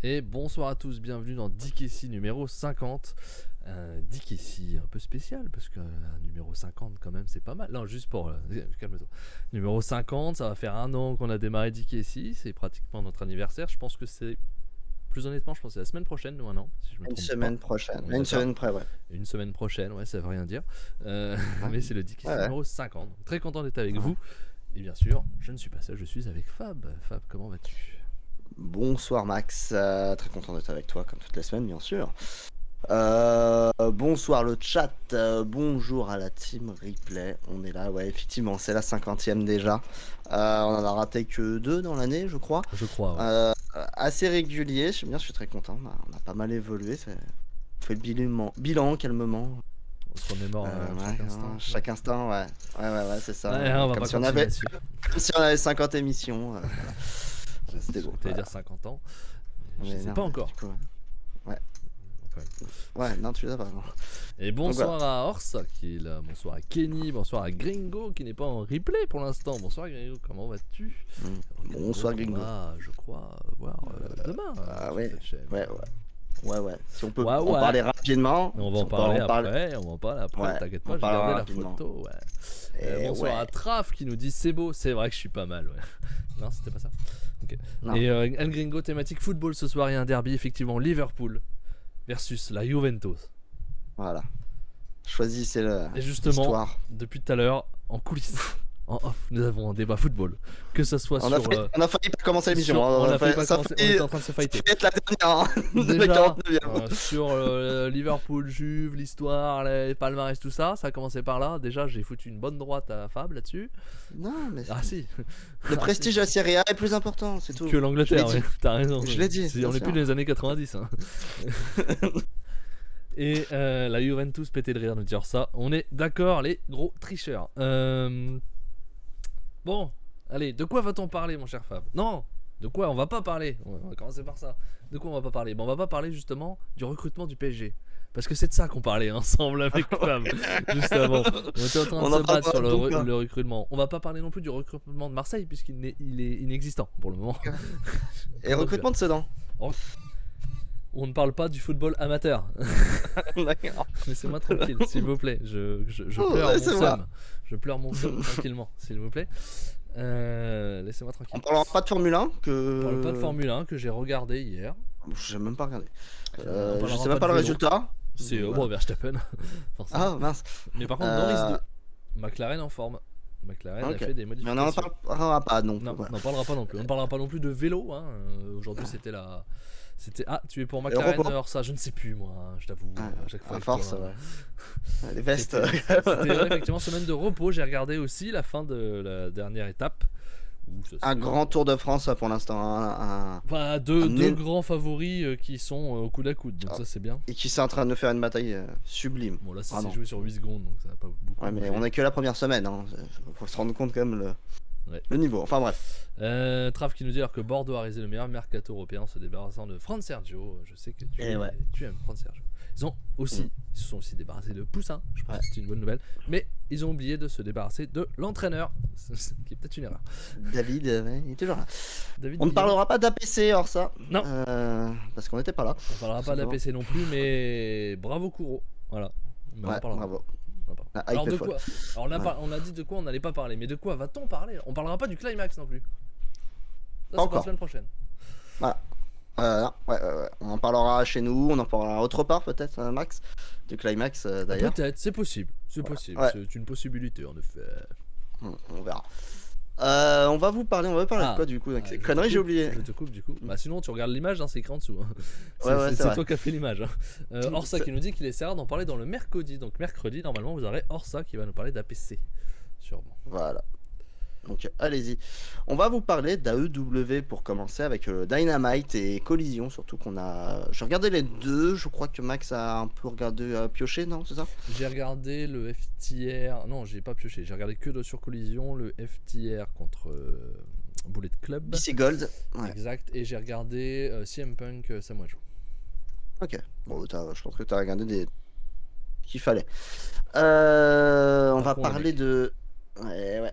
Et bonsoir à tous, bienvenue dans DKC numéro 50. DKC un peu spécial parce que numéro 50 quand même c'est pas mal. Non, juste pour... calme-toi. Numéro 50, ça va faire un an qu'on a démarré DKC, c'est pratiquement notre anniversaire. Je pense que c'est... Plus honnêtement, je pense que c'est la semaine prochaine ou un an, si je me Une trompe semaine pas. prochaine. On est Une d'accord. semaine près, ouais. Une semaine prochaine, ouais, ça veut rien dire. Ouais. Mais c'est le DKC Ouais, ouais. numéro 50. Donc, très content d'être avec Ouais. vous. Et bien sûr, je ne suis pas seul, je suis avec Fab. Fab, comment vas-tu ? Bonsoir Max, très content d'être avec toi comme toutes les semaines bien sûr. Bonsoir le chat, bonjour à la team replay, on est là, ouais effectivement c'est la 50e déjà. On en a raté que 2 dans l'année je crois. Je crois, ouais. Assez régulier, je suis très content, on a pas mal évolué, on fait le bilan calmement. On se remémore chaque instant. Chaque instant, ouais. Ouais, c'est ça. Ouais, on va comme, pas si on continuer avait, là-dessus. comme si on avait 50 émissions. C'était beau. J'allais dire 50 ans. Je Mais sais non, pas mais encore. du coup, ouais. Encore une fois. Ouais, non, tu l'as pas. Non. Et bonsoir à Orsa qui est là. Bonsoir à Kenny. Bonsoir à Gringo qui n'est pas en replay pour l'instant. Bonsoir Gringo, comment vas-tu ? Bonsoir Gringo. Je crois voir demain sur ouais. cette chaîne. Ouais. Si on peut Ouais, en ouais. parler rapidement. On va en parler après. On va en parler après. Ouais, T'inquiète on pas, j'ai parlera regardé la rapidement. photo. Ouais. Bonsoir à Traf qui nous dit c'est beau. C'est vrai que je suis pas mal. Ouais. Non, c'était pas ça. Ok. Non. Et El Gringo thématique football ce soir et un derby effectivement Liverpool versus la Juventus. Voilà. Choisissez Et justement, l'histoire. depuis tout à l'heure, en coulisses, en off, nous avons un débat football. Que ce soit On sur... a failli pas commencer l'émission. on était en train de se Ça fighter. fait être la dernière. Déjà, la 49e. sur Liverpool, Juve, l'histoire, les palmarès, tout ça, ça a commencé par là. Déjà, j'ai foutu une bonne droite à Fab là-dessus. Non, mais Ah si. le prestige à Serie A est plus important, c'est tout. Que l'Angleterre, ouais. T'as raison. Je l'ai dit. On est plus dans les années 90. Hein. Et la Juventus pété de rire nous dire ça. On est d'accord, les gros tricheurs. Bon, allez, de quoi va-t-on parler, mon cher Fab ? Non, de quoi on va pas parler. On va commencer par ça. De quoi on va pas parler ? Bon, on va pas parler justement du recrutement du PSG. Parce que c'est de ça qu'on parlait ensemble avec Fab juste avant. On était en train de se battre sur le recrutement. On va pas parler non plus du recrutement de Marseille puisqu'il est inexistant pour le moment. Et recrutement de Sedan. On ne parle pas du football amateur. D'accord. Laissez-moi tranquille, s'il vous plaît. Je pleure mon seum. Je pleure mon seum tranquillement, s'il vous plaît. Laissez-moi tranquille. On parlera pas de Formule 1 On parle pas de Formule 1 que j'ai regardé hier. J'ai même pas regardé. Je sais même pas le résultat. C'est Verstappen. Ah mince. Mais par contre, Norris 2. McLaren en forme. McLaren a fait des modifications. Mais on n'en parlera pas non plus. Non, on n'en parlera pas non plus. On ne parlera pas non plus de vélo. Hein. Aujourd'hui, c'était la. Ah, tu es pour McLaren alors ça, je ne sais plus moi, je t'avoue. À chaque fois. À force, ouais. Les vestes. C'était effectivement semaine de repos. J'ai regardé aussi la fin de la dernière étape. Un grand Tour de France pour l'instant. Deux grands favoris qui sont au coude à coude, donc ça c'est bien. Et qui sont en train de nous faire une bataille sublime. Bon là c'est joué sur 8 secondes, donc ça va pas beaucoup. Ouais, mais on est que la première semaine. Faut se rendre compte quand même le niveau. Enfin bref. Trav qui nous dit alors que Bordeaux a réalisé le meilleur mercato européen en se débarrassant de Fran Sergio. Je sais que tu aimes Fran Sergio. Ils se sont aussi débarrassés de Poussin, je pense que c'est une bonne nouvelle. Mais ils ont oublié de se débarrasser de l'entraîneur, ce qui est peut-être une erreur. David, il est toujours là. On ne parlera pas d'APC hors ça. Non. Parce qu'on n'était pas là. On parlera pas d'APC non plus, mais bravo Kouro. Voilà. Mais bravo. Alors de quoi ? Alors on a dit de quoi on n'allait pas parler, mais de quoi va-t-on parler ? On parlera pas du climax non plus. Ça, c'est pour la semaine prochaine. Voilà. Ouais. On en parlera chez nous, on en parlera autre part peut-être, Max, du climax d'ailleurs. Peut-être, c'est possible. C'est possible. C'est une possibilité en effet. On verra. On va parler de quoi du coup avec ces conneries, j'ai oublié. Je te coupe du coup. Bah sinon tu regardes l'image, c'est écrit en dessous. C'est toi qui as fait l'image. Orsa qui nous dit qu'il essaiera d'en parler dans le mercredi. Donc mercredi, normalement, vous aurez Orsa qui va nous parler d'APC. Sûrement. Voilà. Donc allez-y. On va vous parler d'AEW pour commencer avec Dynamite et Collision, surtout qu'on a... J'ai regardé les deux, je crois que Max a un peu regardé pioché, non, c'est ça ? J'ai regardé le FTR, non j'ai pas pioché, j'ai regardé que sur Collision, le FTR contre Bullet Club. BC Gold. Ouais. Exact, et j'ai regardé CM Punk Samoa Joe. Ok, bon je pense que tu as regardé des... qu'il fallait. On va parler de... Ouais.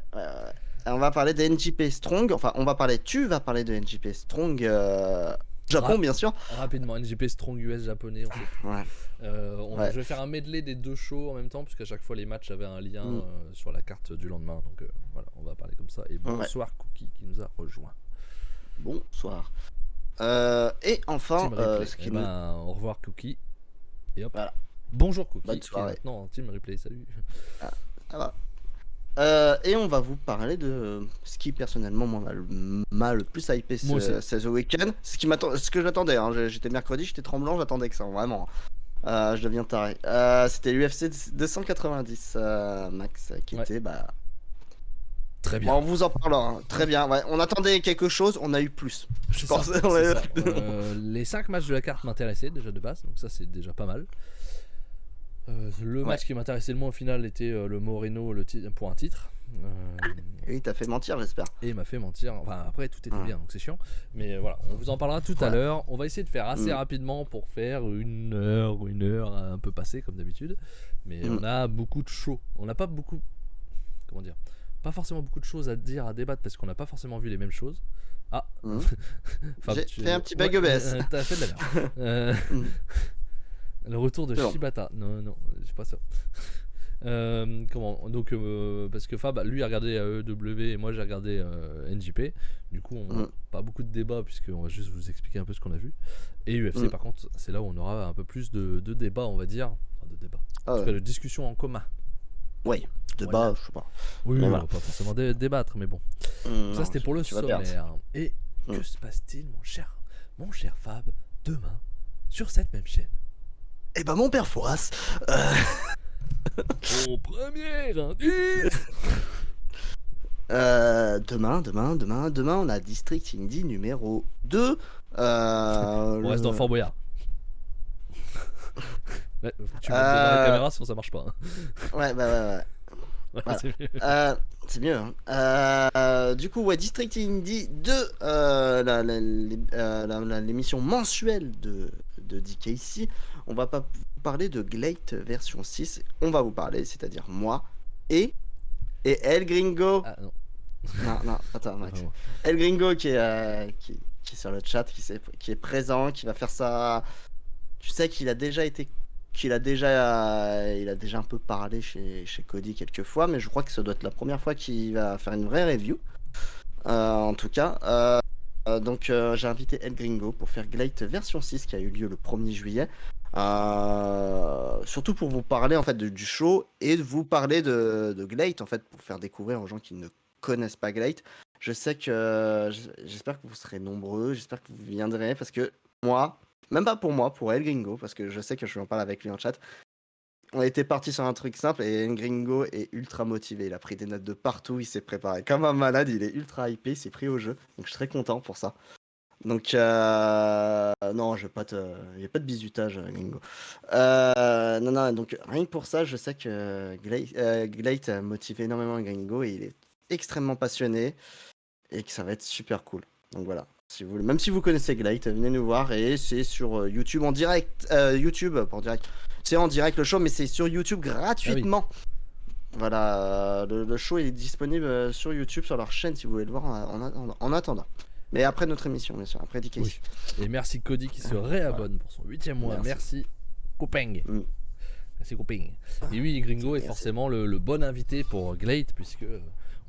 On va parler de NJP Strong, tu vas parler de NJP Strong Japon, bien sûr. Rapidement, NJP Strong US japonais. On fait. Ouais. Ouais. Je vais faire un medley des 2 shows en même temps, puisqu'à chaque fois les matchs avaient un lien Mm. sur la carte du lendemain. Donc voilà, on va parler comme ça. Et Ouais. bonsoir Cookie qui nous a rejoint. Bonsoir. Et enfin, Team Replay. ce qui Eh nous... ben, au revoir Cookie. Et hop. Voilà. Bonjour Cookie. Bonne Qui est soirée. maintenant en Team Replay. Salut. Ça va. Et on va vous parler de ce qui personnellement m'a le plus hypé Moi aussi. ce week-end. Ce que j'attendais, hein. J'étais mercredi, j'étais tremblant, j'attendais que ça, vraiment. Je deviens taré. C'était l'UFC 290, Max, qui Ouais. était Très bien. bon, on vous en parlera. Hein. Très bien. Ouais. On attendait quelque chose, on a eu plus. Je C'est pense. ça, c'est ça. Les 5 matchs de la carte m'intéressaient déjà de base, donc ça c'est déjà pas mal. Le match qui m'intéressait le moins au final était le Moreno pour un titre. Oui, t'as fait mentir, j'espère. Et il m'a fait mentir. Enfin, après, tout était Ouais. bien, donc c'est chiant. Mais voilà, on vous en parlera tout à Ouais. l'heure. On va essayer de faire assez Mm. rapidement pour faire une heure un peu passée, comme d'habitude. Mais Mm. on a beaucoup de shows. On n'a pas beaucoup. Comment dire? Pas forcément beaucoup de choses à dire, à débattre, parce qu'on n'a pas forcément vu les mêmes choses. Ah, Mm. Fab, J'ai tu- fait un petit bug ouais, EBS. T'as fait de la merde. Mm. Le retour de C'est bon. Shibata. Non, c'est pas ça. Comment donc parce que Fab lui a regardé AEW et moi j'ai regardé NJP. Du coup on n'a pas beaucoup de débats puisqu'on va juste vous expliquer un peu ce qu'on a vu. Et UFC par contre c'est là où on aura un peu plus de débats on va dire. Enfin de débats. En tout cas de discussions en commun. Ouais, débat, je sais pas. Oui, Mais on voilà. va pas forcément débattre mais bon. Ça c'était pour le tu vas perdre. sommaire. Et que se passe-t-il mon cher Fab demain sur cette même chaîne? Eh ben mon père Fouras. Mon premier indice. Demain, on a District Indie numéro 2. On reste dans Fort Boyard. Ouais, faut que tu mettes devant la caméra sinon ça marche pas. Hein. Ouais. Ouais, Voilà. c'est mieux. C'est mieux. Hein. Du coup, ouais, District Indie 2, l'émission mensuelle de DKC. On va pas vous parler de Glate version 6. On va vous parler, c'est-à-dire moi et El Gringo. Ah non. Non, attends, Max. Ah, bon. El Gringo qui est sur le chat, qui est présent, qui va faire ça. Tu sais qu'il a déjà été. Il a déjà un peu parlé chez Cody quelques fois, mais je crois que ça doit être la première fois qu'il va faire une vraie review. En tout cas. Donc j'ai invité El Gringo pour faire Glate version 6 qui a eu lieu le 1er juillet. Surtout pour vous parler en fait du show et de vous parler de Glate en fait pour faire découvrir aux gens qui ne connaissent pas Glate. Je sais que j'espère que vous serez nombreux, j'espère que vous viendrez parce que moi, même pas pour moi, pour El Gringo, parce que je sais que je vais en parler avec lui en chat. On était parti sur un truc simple et El Gringo est ultra motivé. Il a pris des notes de partout, il s'est préparé comme un malade, il est ultra hypé, il s'est pris au jeu. Donc je suis très content pour ça. Donc non, il n'y a pas de bizutage, Gringo. Non, donc rien que pour ça, je sais que Glate a motivé énormément Gringo et il est extrêmement passionné et que ça va être super cool. Donc voilà. Même si vous connaissez Glate, venez nous voir et c'est sur YouTube en direct. YouTube, pas en direct. C'est en direct le show, mais c'est sur YouTube gratuitement. Voilà, le show est disponible sur YouTube, sur leur chaîne si vous voulez le voir en attendant. Mais après notre émission, bien sûr, après DKC. Oui. Et merci Cody qui se réabonne pour son 8e mois. Merci Coupeng. Merci Coupeng. Et oui, Gringo est forcément le bon invité pour Glate puisque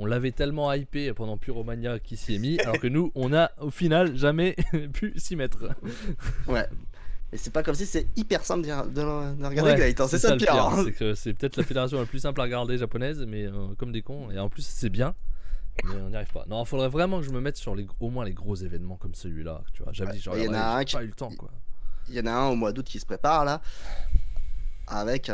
on l'avait tellement hypé pendant Pyromania qui s'y est mis, alors que nous, on a au final jamais pu s'y mettre. Ouais. Et c'est pas comme si c'est hyper simple de regarder Glate, hein. C'est ça le pire. Hein. C'est que c'est peut-être la fédération la plus simple à regarder japonaise, mais comme des cons. Et en plus, c'est bien. Mais on n'y arrive pas. Non, il faudrait vraiment que je me mette sur au moins les gros événements comme celui-là. Tu vois, j'avais dit, genre, j'ai pas eu le temps, quoi. Il y en a un au mois d'août qui se prépare là, avec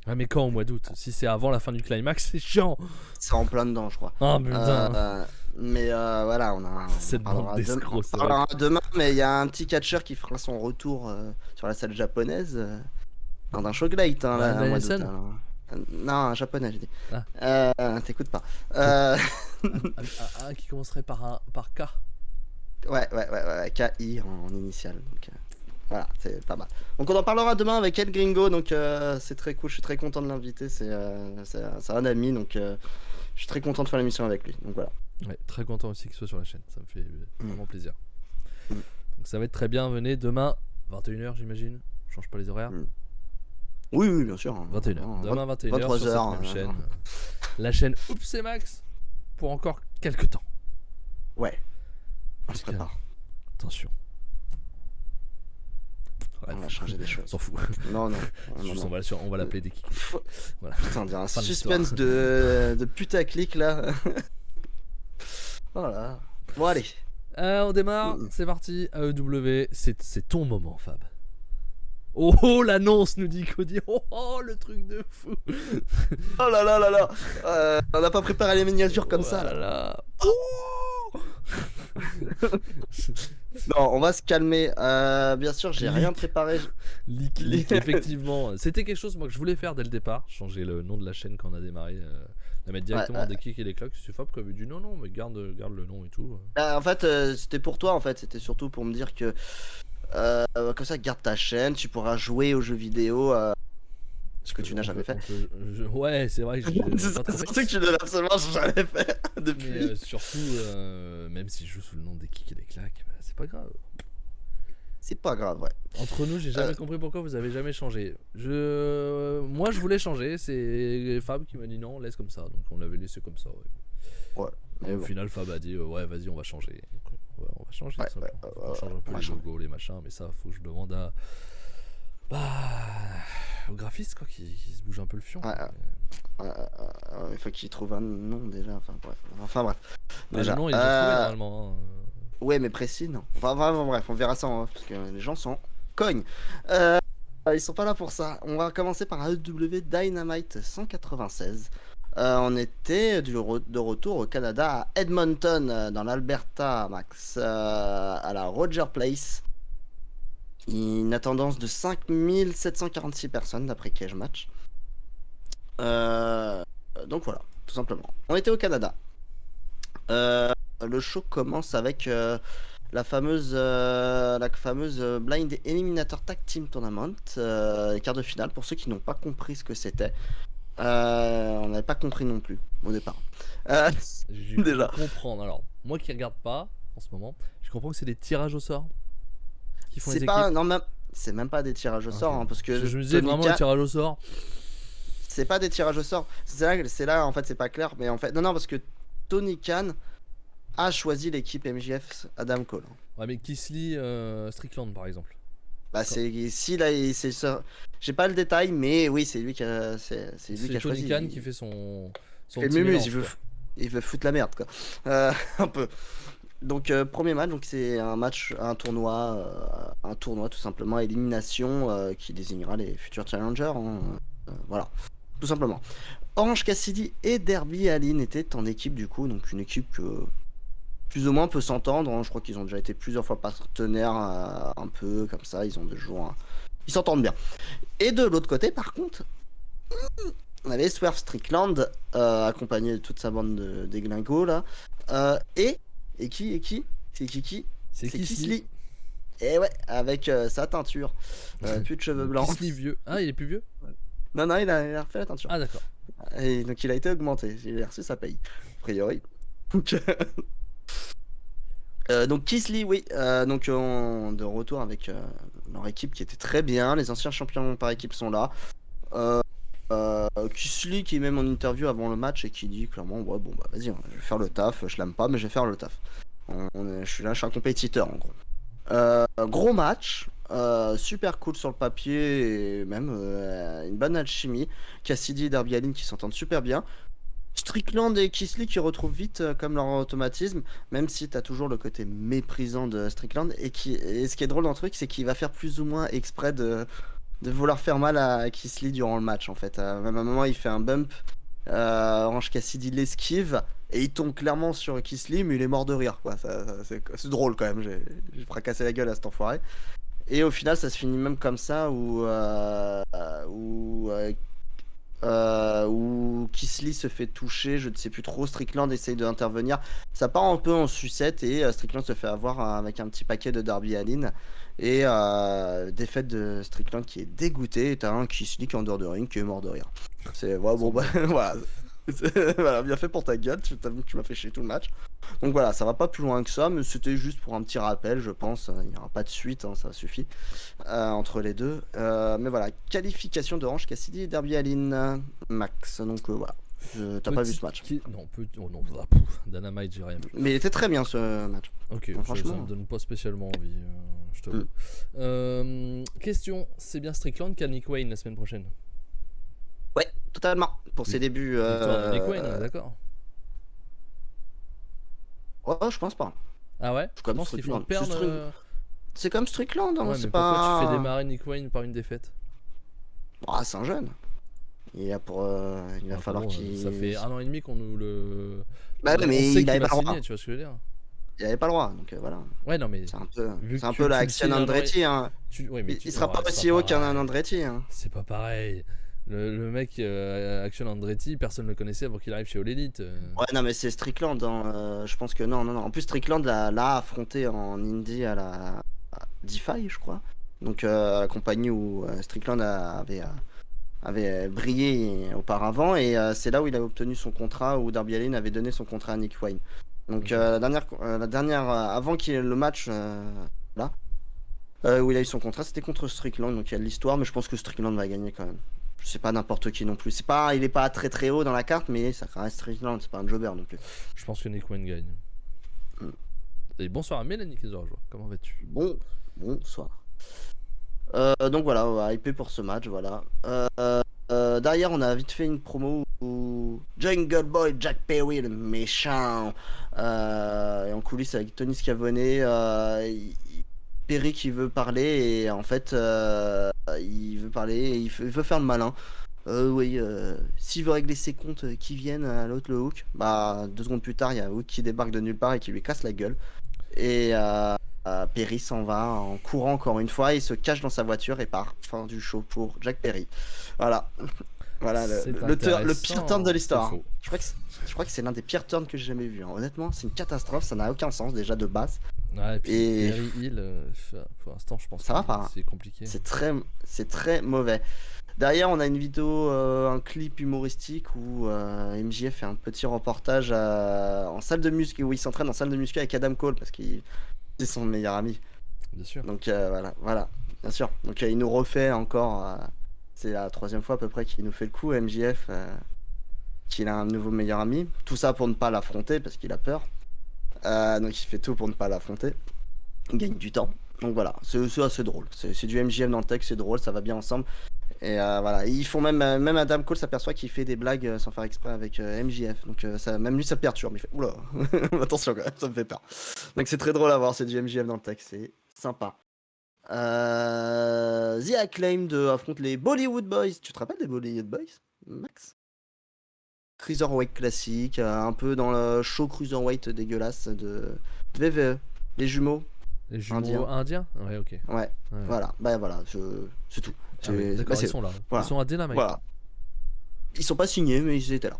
Ah, mais quand au mois d'août? Si c'est avant la fin du climax, c'est chiant. C'est en plein dedans, je crois. Ah, putain. Mais voilà, on a. Cette bande d'escrocs, c'est vrai. Demain, mais il y a un petit catcheur qui fera son retour sur la salle japonaise dans un show Glate. Hein, là, mois d'août, non, un japonais, j'ai dit. T'écoutes pas. Qui commencerait par K. Ouais, KI en initial. Donc, voilà, c'est pas mal. Donc on en parlera demain avec El Gringo, donc c'est très cool, je suis très content de l'inviter, c'est un ami, donc je suis très content de faire l'émission avec lui, donc voilà. Ouais, très content aussi qu'il soit sur la chaîne, ça me fait vraiment plaisir. Donc Donc ça va être très bien. Venez demain, 21h, j'imagine. Je change pas les horaires. Oui, oui, bien sûr. 21h. Demain, 21h, 23 sur cette heures, même chaîne. La chaîne Oups et Max pour encore quelques temps. Ouais. On Parce se que- prépare. Attention. On va changer des On choses. s'en fout. Non, non. Juste, on va l'appeler des kicks. Voilà. Putain, on dirait un Fin de suspense de putaclic là. Voilà. Bon, allez. On démarre, c'est parti. AEW, c'est ton moment, Fab. Oh, oh, l'annonce, nous dit Cody. Oh, oh, le truc de fou. Oh là là là là. On n'a pas préparé les miniatures comme Oh ça là. là. Oh. Non, on va se calmer. Bien sûr, j'ai rien préparé. Leak, effectivement. C'était quelque chose moi que je voulais faire dès le départ. Changer le nom de la chaîne quand on a démarré. La mettre directement des kicks et des clocks. C'est Fab qui avait dit non, mais garde le nom et tout. En fait, c'était pour toi en fait. C'était surtout pour me dire que comme ça, garde ta chaîne. Tu pourras jouer aux jeux vidéo. Ce que tu n'as jamais fait. Ouais, c'est vrai que C'est surtout que tu n'as absolument jamais fait depuis. Mais surtout, même si je joue sous le nom des kicks et des claques, bah, c'est pas grave. C'est pas grave, ouais. Entre nous, j'ai jamais compris pourquoi vous avez jamais changé. Moi, je voulais changer. C'est Fab qui m'a dit non, laisse comme ça. Donc on l'avait laissé comme ça. Ouais. Mais Au bon. final, Fab a dit ouais, vas-y, on va changer. Donc, ouais, on va changer. Ouais, simplement. On change un peu on va les changer. logos, les machins, mais ça, faut que je demande à au graphiste quoi, qui se bouge un peu le fion. Il faut qu'il trouve un nom déjà. Enfin bref. Déjà, le nom il est déjà trouvé normalement. Ouais, mais précis, non. Enfin, bref, on verra ça en off, parce que les gens sont cognes. Ils sont pas là pour ça. On va commencer par AEW Dynamite 196. On était de retour au Canada, à Edmonton, dans l'Alberta, Max, à la Roger Place. Une attendance de 5746 personnes d'après Cage Match. Donc voilà, tout simplement. On était au Canada. Le show commence avec la fameuse Blind Eliminator Tag Team Tournament, quart de finale, pour ceux qui n'ont pas compris ce que c'était. On n'avait pas compris non plus au départ. J'ai Déjà. comprendre. Alors, moi qui regarde pas en ce moment, je comprends que c'est des tirages au sort qui font les C'est équipes. pas, non, c'est même pas des tirages au sort, hein, parce que je me disais Tony vraiment Khan- les tirages au sort. c'est pas des tirages au sort. C'est là, en fait, c'est pas clair, mais en fait, non, parce que Tony Khan a choisi l'équipe MJF Adam Cole. Ouais, mais Kisly Strickland par exemple. Bah c'est si là c'est ça. J'ai pas le détail, mais oui, c'est lui qui a c'est lui qui a choisi. Tony Khan qui fait son fait petit le mélange, il veut foutre la merde quoi. Un peu. Donc premier match, donc c'est un tournoi tout simplement à élimination qui désignera les futurs challengers. Voilà, tout simplement. Orange Cassidy et Darby Allin étaient en équipe du coup, donc une équipe que plus ou moins peut s'entendre, hein. Je crois qu'ils ont déjà été plusieurs fois partenaires, un peu comme ça, ils ont des jours, hein. Ils s'entendent bien. Et de l'autre côté, par contre, on avait Swerve Strickland, accompagné de toute sa bande de déglingos là, et qui c'est qui C'est Kisly. Et ouais, avec sa teinture, plus de cheveux blancs. Kisly vieux. Ah, il est plus vieux. Non, il a refait la teinture. Ah d'accord. Et donc il a été augmenté, il a reçu sa paye, a priori. Donc Kisly, oui, donc de retour avec leur équipe qui était très bien, les anciens champions par équipe sont là. Kisly qui est même en interview avant le match et qui dit clairement ouais bon bah vas-y, je vais faire le taf, je l'aime pas mais je vais faire le taf. Je suis là, je suis un compétiteur en gros. Gros match, super cool sur le papier et même une bonne alchimie. Cassidy et Darby Allin qui s'entendent super bien. Strickland et Kisly qui retrouvent vite comme leur automatisme, même si t'as toujours le côté méprisant de Strickland et ce qui est drôle dans le truc, c'est qu'il va faire plus ou moins exprès de vouloir faire mal à Kisly durant le match en fait. Même à un moment il fait un bump, Orange Cassidy l'esquive et il tombe clairement sur Kisly, mais il est mort de rire quoi. C'est drôle quand même, j'ai fracassé la gueule à cet enfoiré. Et au final ça se finit même comme ça où Kisly se fait toucher, je ne sais plus trop, Strickland essaye d'intervenir, ça part un peu en sucette et Strickland se fait avoir avec un petit paquet de Darby Allin et défaite de Strickland qui est dégoûté et t'as un Kisly qui est en dehors de ring qui est mort de rire. C'est ouais, bon bah voilà. Voilà, bien fait pour ta gueule, tu m'as fait chier tout le match. Donc voilà, ça va pas plus loin que ça, mais c'était juste pour un petit rappel, je pense. Il n'y aura pas de suite, hein, ça suffit entre les deux. Mais voilà, qualification d'Orange Cassidy et Derby Allin, Max. Donc voilà, t'as pas vu ce match. Non, oh non, pouf, Dynamite, j'ai rien vu. Mais il était très bien ce match. Ok, Non, ça franchement. me donne pas spécialement envie, je t'avoue. Question, c'est bien Strickland qui a Nick Wayne la semaine prochaine? Ouais, totalement. Pour ses débuts. Victoire de Nick Wayne, on est d'accord? Ouais, je pense pas. Ah ouais? C'est Je comme pense qu'il faut Strickland. perdre. C'est comme Strickland, hein, Ouais, c'est mais pas. pourquoi tu fais démarrer Nick Wayne par une défaite? Ah, c'est un jeune. Il va falloir qu'il. Ça fait 1 an et demi qu'on nous le. Bah on mais sait il qu'il avait va pas le droit. signer, tu vois ce que je veux dire? Il avait pas le droit, donc voilà. Ouais, non, mais. C'est un vu que peu la tu le Action signes un an et- Andretti, hein. Ouais, mais Il sera ouais, pas c'est aussi haut qu'un pareil. Andretti, hein. C'est pas pareil. Le mec Action Andretti, personne ne le connaissait avant qu'il arrive chez All Elite. Ouais, non, mais c'est Strickland, hein. Je pense que non. En plus, Strickland l'a affronté en Indy à la DeFi, je crois. Donc, la compagnie où Strickland avait brillé auparavant. Et c'est là où il a obtenu son contrat, où Darby Allin avait donné son contrat à Nick Wayne. Donc, la dernière avant qu'il ait le match, là, où il a eu son contrat, c'était contre Strickland. Donc, il y a de l'histoire, mais je pense que Strickland va gagner quand même. C'est pas n'importe qui non plus. Il est pas très très haut dans la carte, mais ça reste Strickland, c'est pas un jobber non plus. Je pense que Nick Wayne gagne. Et bonsoir à Mélanie qui se rejoint. Comment vas-tu? Bonsoir. Donc voilà, on va hyper pour ce match, voilà. Derrière, on a vite fait une promo où Jungle Boy Jack Perry, le méchant, et en coulisses avec Tony Schiavone, Perry qui veut parler, et en fait, il veut parler, et il veut faire le malin. Oui, s'il veut régler ses comptes, qui viennent à l'autre le Hook. Bah, 2 secondes plus tard, il y a Hook qui débarque de nulle part et qui lui casse la gueule. Et Perry s'en va en courant encore une fois, il se cache dans sa voiture et part. Fin du show pour Jack Perry. Voilà. Voilà le pire turn de l'histoire. Je crois que c'est l'un des pires turns que j'ai jamais vu, hein. Honnêtement, c'est une catastrophe, ça n'a aucun sens déjà de base. Ouais, et puis Perry Hill, pour l'instant, je pense ça va pas. C'est compliqué. C'est très mauvais. Derrière, on a une vidéo, un clip humoristique où MJF fait un petit reportage en salle de muscu, où il s'entraîne en salle de muscu avec Adam Cole parce qu'il c'est son meilleur ami. Bien sûr. Donc voilà, bien sûr. Donc il nous refait encore, c'est la 3e fois à peu près qu'il nous fait le coup, MJF, qu'il a un nouveau meilleur ami. Tout ça pour ne pas l'affronter parce qu'il a peur. Donc il fait tout pour ne pas l'affronter. Il gagne du temps. Donc voilà, c'est assez drôle. C'est du MJF dans le texte, c'est drôle, ça va bien ensemble. Et voilà, ils font même Adam Cole s'aperçoit qu'il fait des blagues sans faire exprès avec MJF. Donc ça, même lui ça perturbe. Il fait oula, attention quand même, ça me fait peur. Donc c'est très drôle à voir, c'est du MJF dans le texte, c'est sympa. The Acclaimed affronte les Bollywood Boys. Tu te rappelles des Bollywood Boys, Max? Cruiserweight classique, un peu dans le show Cruiserweight dégueulasse de WWE. Les jumeaux. Les jumeaux indiens? Ouais, ok. Ouais. Voilà, bah voilà, c'est tout. Ah oui, d'accord, ils sont là. Voilà. Ils sont à Dynamite. Voilà. Ils sont pas signés, mais ils étaient là.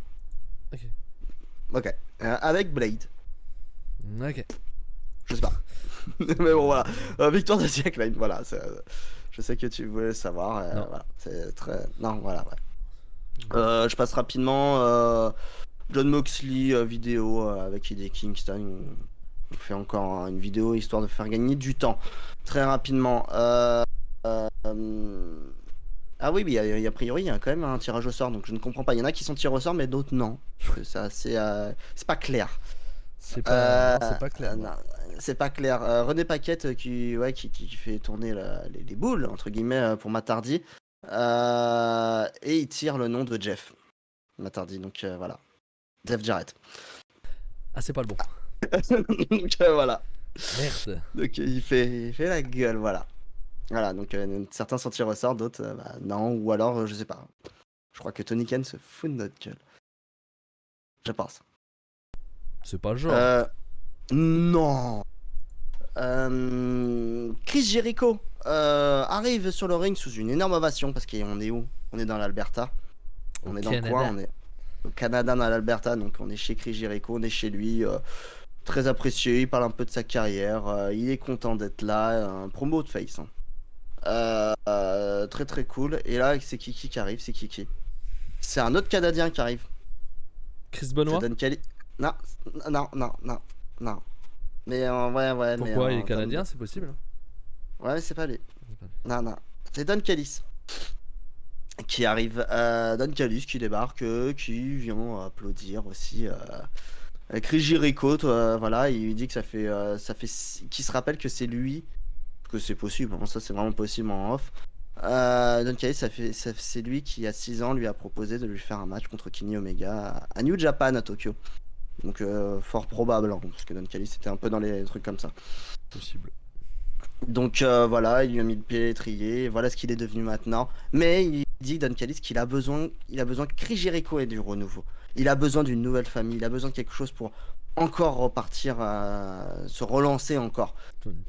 Ok. Avec Blade. Ok. Je sais pas. Mais bon, voilà. Victoire de The Acclaimed, voilà. Je sais que tu voulais le savoir. Voilà. C'est très. Non, voilà, ouais. Je passe rapidement. John Moxley vidéo avec Eddie Kingston. On fait encore une vidéo histoire de faire gagner du temps. Très rapidement. Ah oui, mais a priori, il y a quand même un tirage au sort, donc je ne comprends pas. Il y en a qui sont tirés au sort, mais d'autres non. C'est assez. C'est pas clair. C'est pas clair. Non, c'est pas clair. René Paquette qui fait tourner les boules, entre guillemets, pour Matardi. Et il tire le nom de Jeff Matardi, donc voilà. Jeff Jarrett. Ah, c'est pas le bon. Donc voilà. Merde. Donc il fait la gueule, voilà. Voilà, donc certains sont tirés au sort, d'autres non, ou alors je sais pas. Je crois que Tony Khan se fout de notre gueule. Je pense. C'est pas le genre. Non. Chris Jericho arrive sur le ring sous une énorme ovation parce qu'on est où? On est dans l'Alberta. On est dans le coin, on est au Canada, dans l'Alberta, donc on est chez Chris Jericho, on est chez lui. Très apprécié, il parle un peu de sa carrière, il est content d'être là, un promo de face. Hein. Très très cool. Et là, c'est Kiki qui arrive, c'est Kiki. C'est un autre Canadien qui arrive. Chris C'est Benoit. Don Callis. Non, non, non, non, non. Mais ouais, mais Pourquoi il est en termes de- canadien, c'est possible, hein. Ouais, mais c'est pas lui. C'est pas- Non, non. C'est Don Callis qui arrive. Don Callis qui débarque, qui vient applaudir aussi. Chris Jericho, voilà, il lui dit que qu'il se rappelle que c'est lui, que c'est possible, hein, ça c'est vraiment possible en off. Don Callis, c'est lui qui, à 6 ans, lui a proposé de lui faire un match contre Kenny Omega à New Japan à Tokyo. Donc, fort probable, hein, parce que Don Callis était un peu dans les trucs comme ça. Possible. Donc, voilà, il lui a mis le pied à l'étrier, voilà ce qu'il est devenu maintenant. Mais il dit, Don Callis, il a besoin que Chris Jericho ait du renouveau. Il a besoin d'une nouvelle famille, il a besoin de quelque chose pour encore repartir, se relancer encore.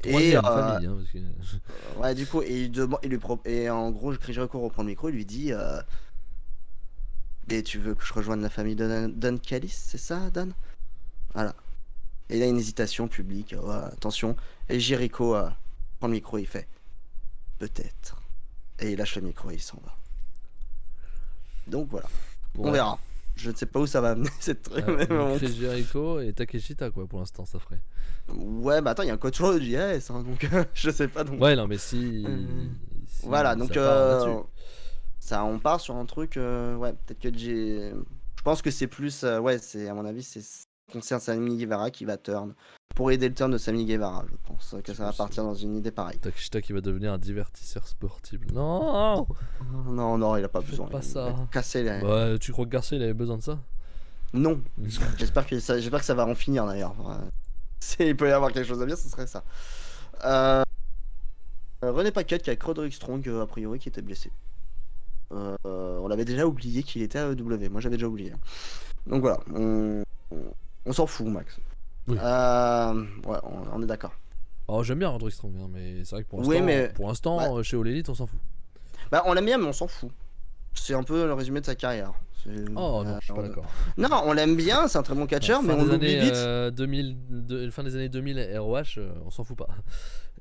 Et, Troisième famille, hein, parce que... ouais, du coup, et en gros, Chris Jericho reprend le micro, il lui dit, et tu veux que je rejoigne la famille de Don Callis, c'est ça, Don? Voilà. Et il a une hésitation publique, ouais, attention. Et Jericho prend le micro, il fait peut-être. Et il lâche le micro et il s'en va. Donc voilà, on Ouais. verra. Je ne sais pas où ça va amener cette truc. mais bon. Chris Jericho et Takeshita, quoi, pour l'instant, ça ferait. Ouais, bah attends, il y a un coach de JS, hein, donc je sais pas. Donc... Ouais, non, mais si. si Voilà, ça donc part là-dessus. ça, on part sur un truc. Ouais, peut-être que je pense que c'est plus. Ouais, c'est à mon avis, c'est concerne Sammy Guevara qui va turn pour aider le turn de Sammy Guevara. Je pense que ça va partir dans une idée pareille. Takeshita qui va devenir un divertisseur sportif. Non. Non, non, il a pas Faites besoin. pas Il ça. va casser les... Bah, tu crois que Garcia il avait besoin de ça? Non. J'espère que ça va en finir d'ailleurs. S'il peut y avoir quelque chose à dire, ce serait ça. René Paquette qui a Roderick Strong, a priori, qui était blessé. On l'avait déjà oublié qu'il était à EW. Moi, j'avais déjà oublié. Donc voilà, on s'en fout, Max. Oui. Ouais, on est d'accord. Oh, j'aime bien Roderick Strong, hein, mais c'est vrai que pour l'instant, Oui, mais- pour l'instant chez All Elite, on s'en fout. Bah, on l'aime bien, mais on s'en fout. C'est un peu le résumé de sa carrière. Oh non, je suis pas d'accord. Non, on l'aime bien, c'est un très bon catcheur, mais on l'oublie vite. 2000, fin des années 2000 ROH, on s'en fout pas.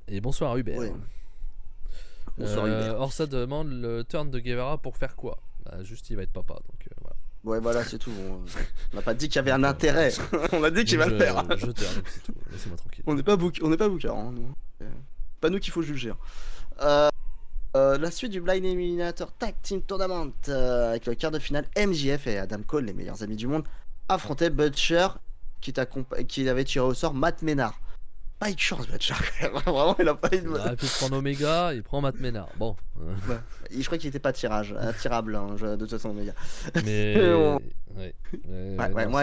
Et bonsoir Hubert. Oui. Bonsoir, Hubert. Orsa demande le turn de Guevara pour faire quoi? Bah, juste il va être papa, donc voilà. Ouais, voilà, c'est tout. On n'a pas dit qu'il y avait un intérêt. On a dit qu'il va le faire. Je turn, c'est tout. Laissez-moi tranquille. On n'est pas booker, hein, nous. Pas nous qu'il faut juger. La suite du Blind Eliminator Tag Team Tournament avec le quart de finale, MJF et Adam Cole, les meilleurs amis du monde, affrontaient Butcher qui avait tiré au sort Matt Menard. Pas eu de chance, Butcher. Vraiment, il a pas eu de. Il aurait pu prendre Omega, il prend Matt Menard. Bon. Je crois qu'il était pas tirable, hein, de toute façon, Omega. Mais. bon. Ouais. Ouais, non, moi,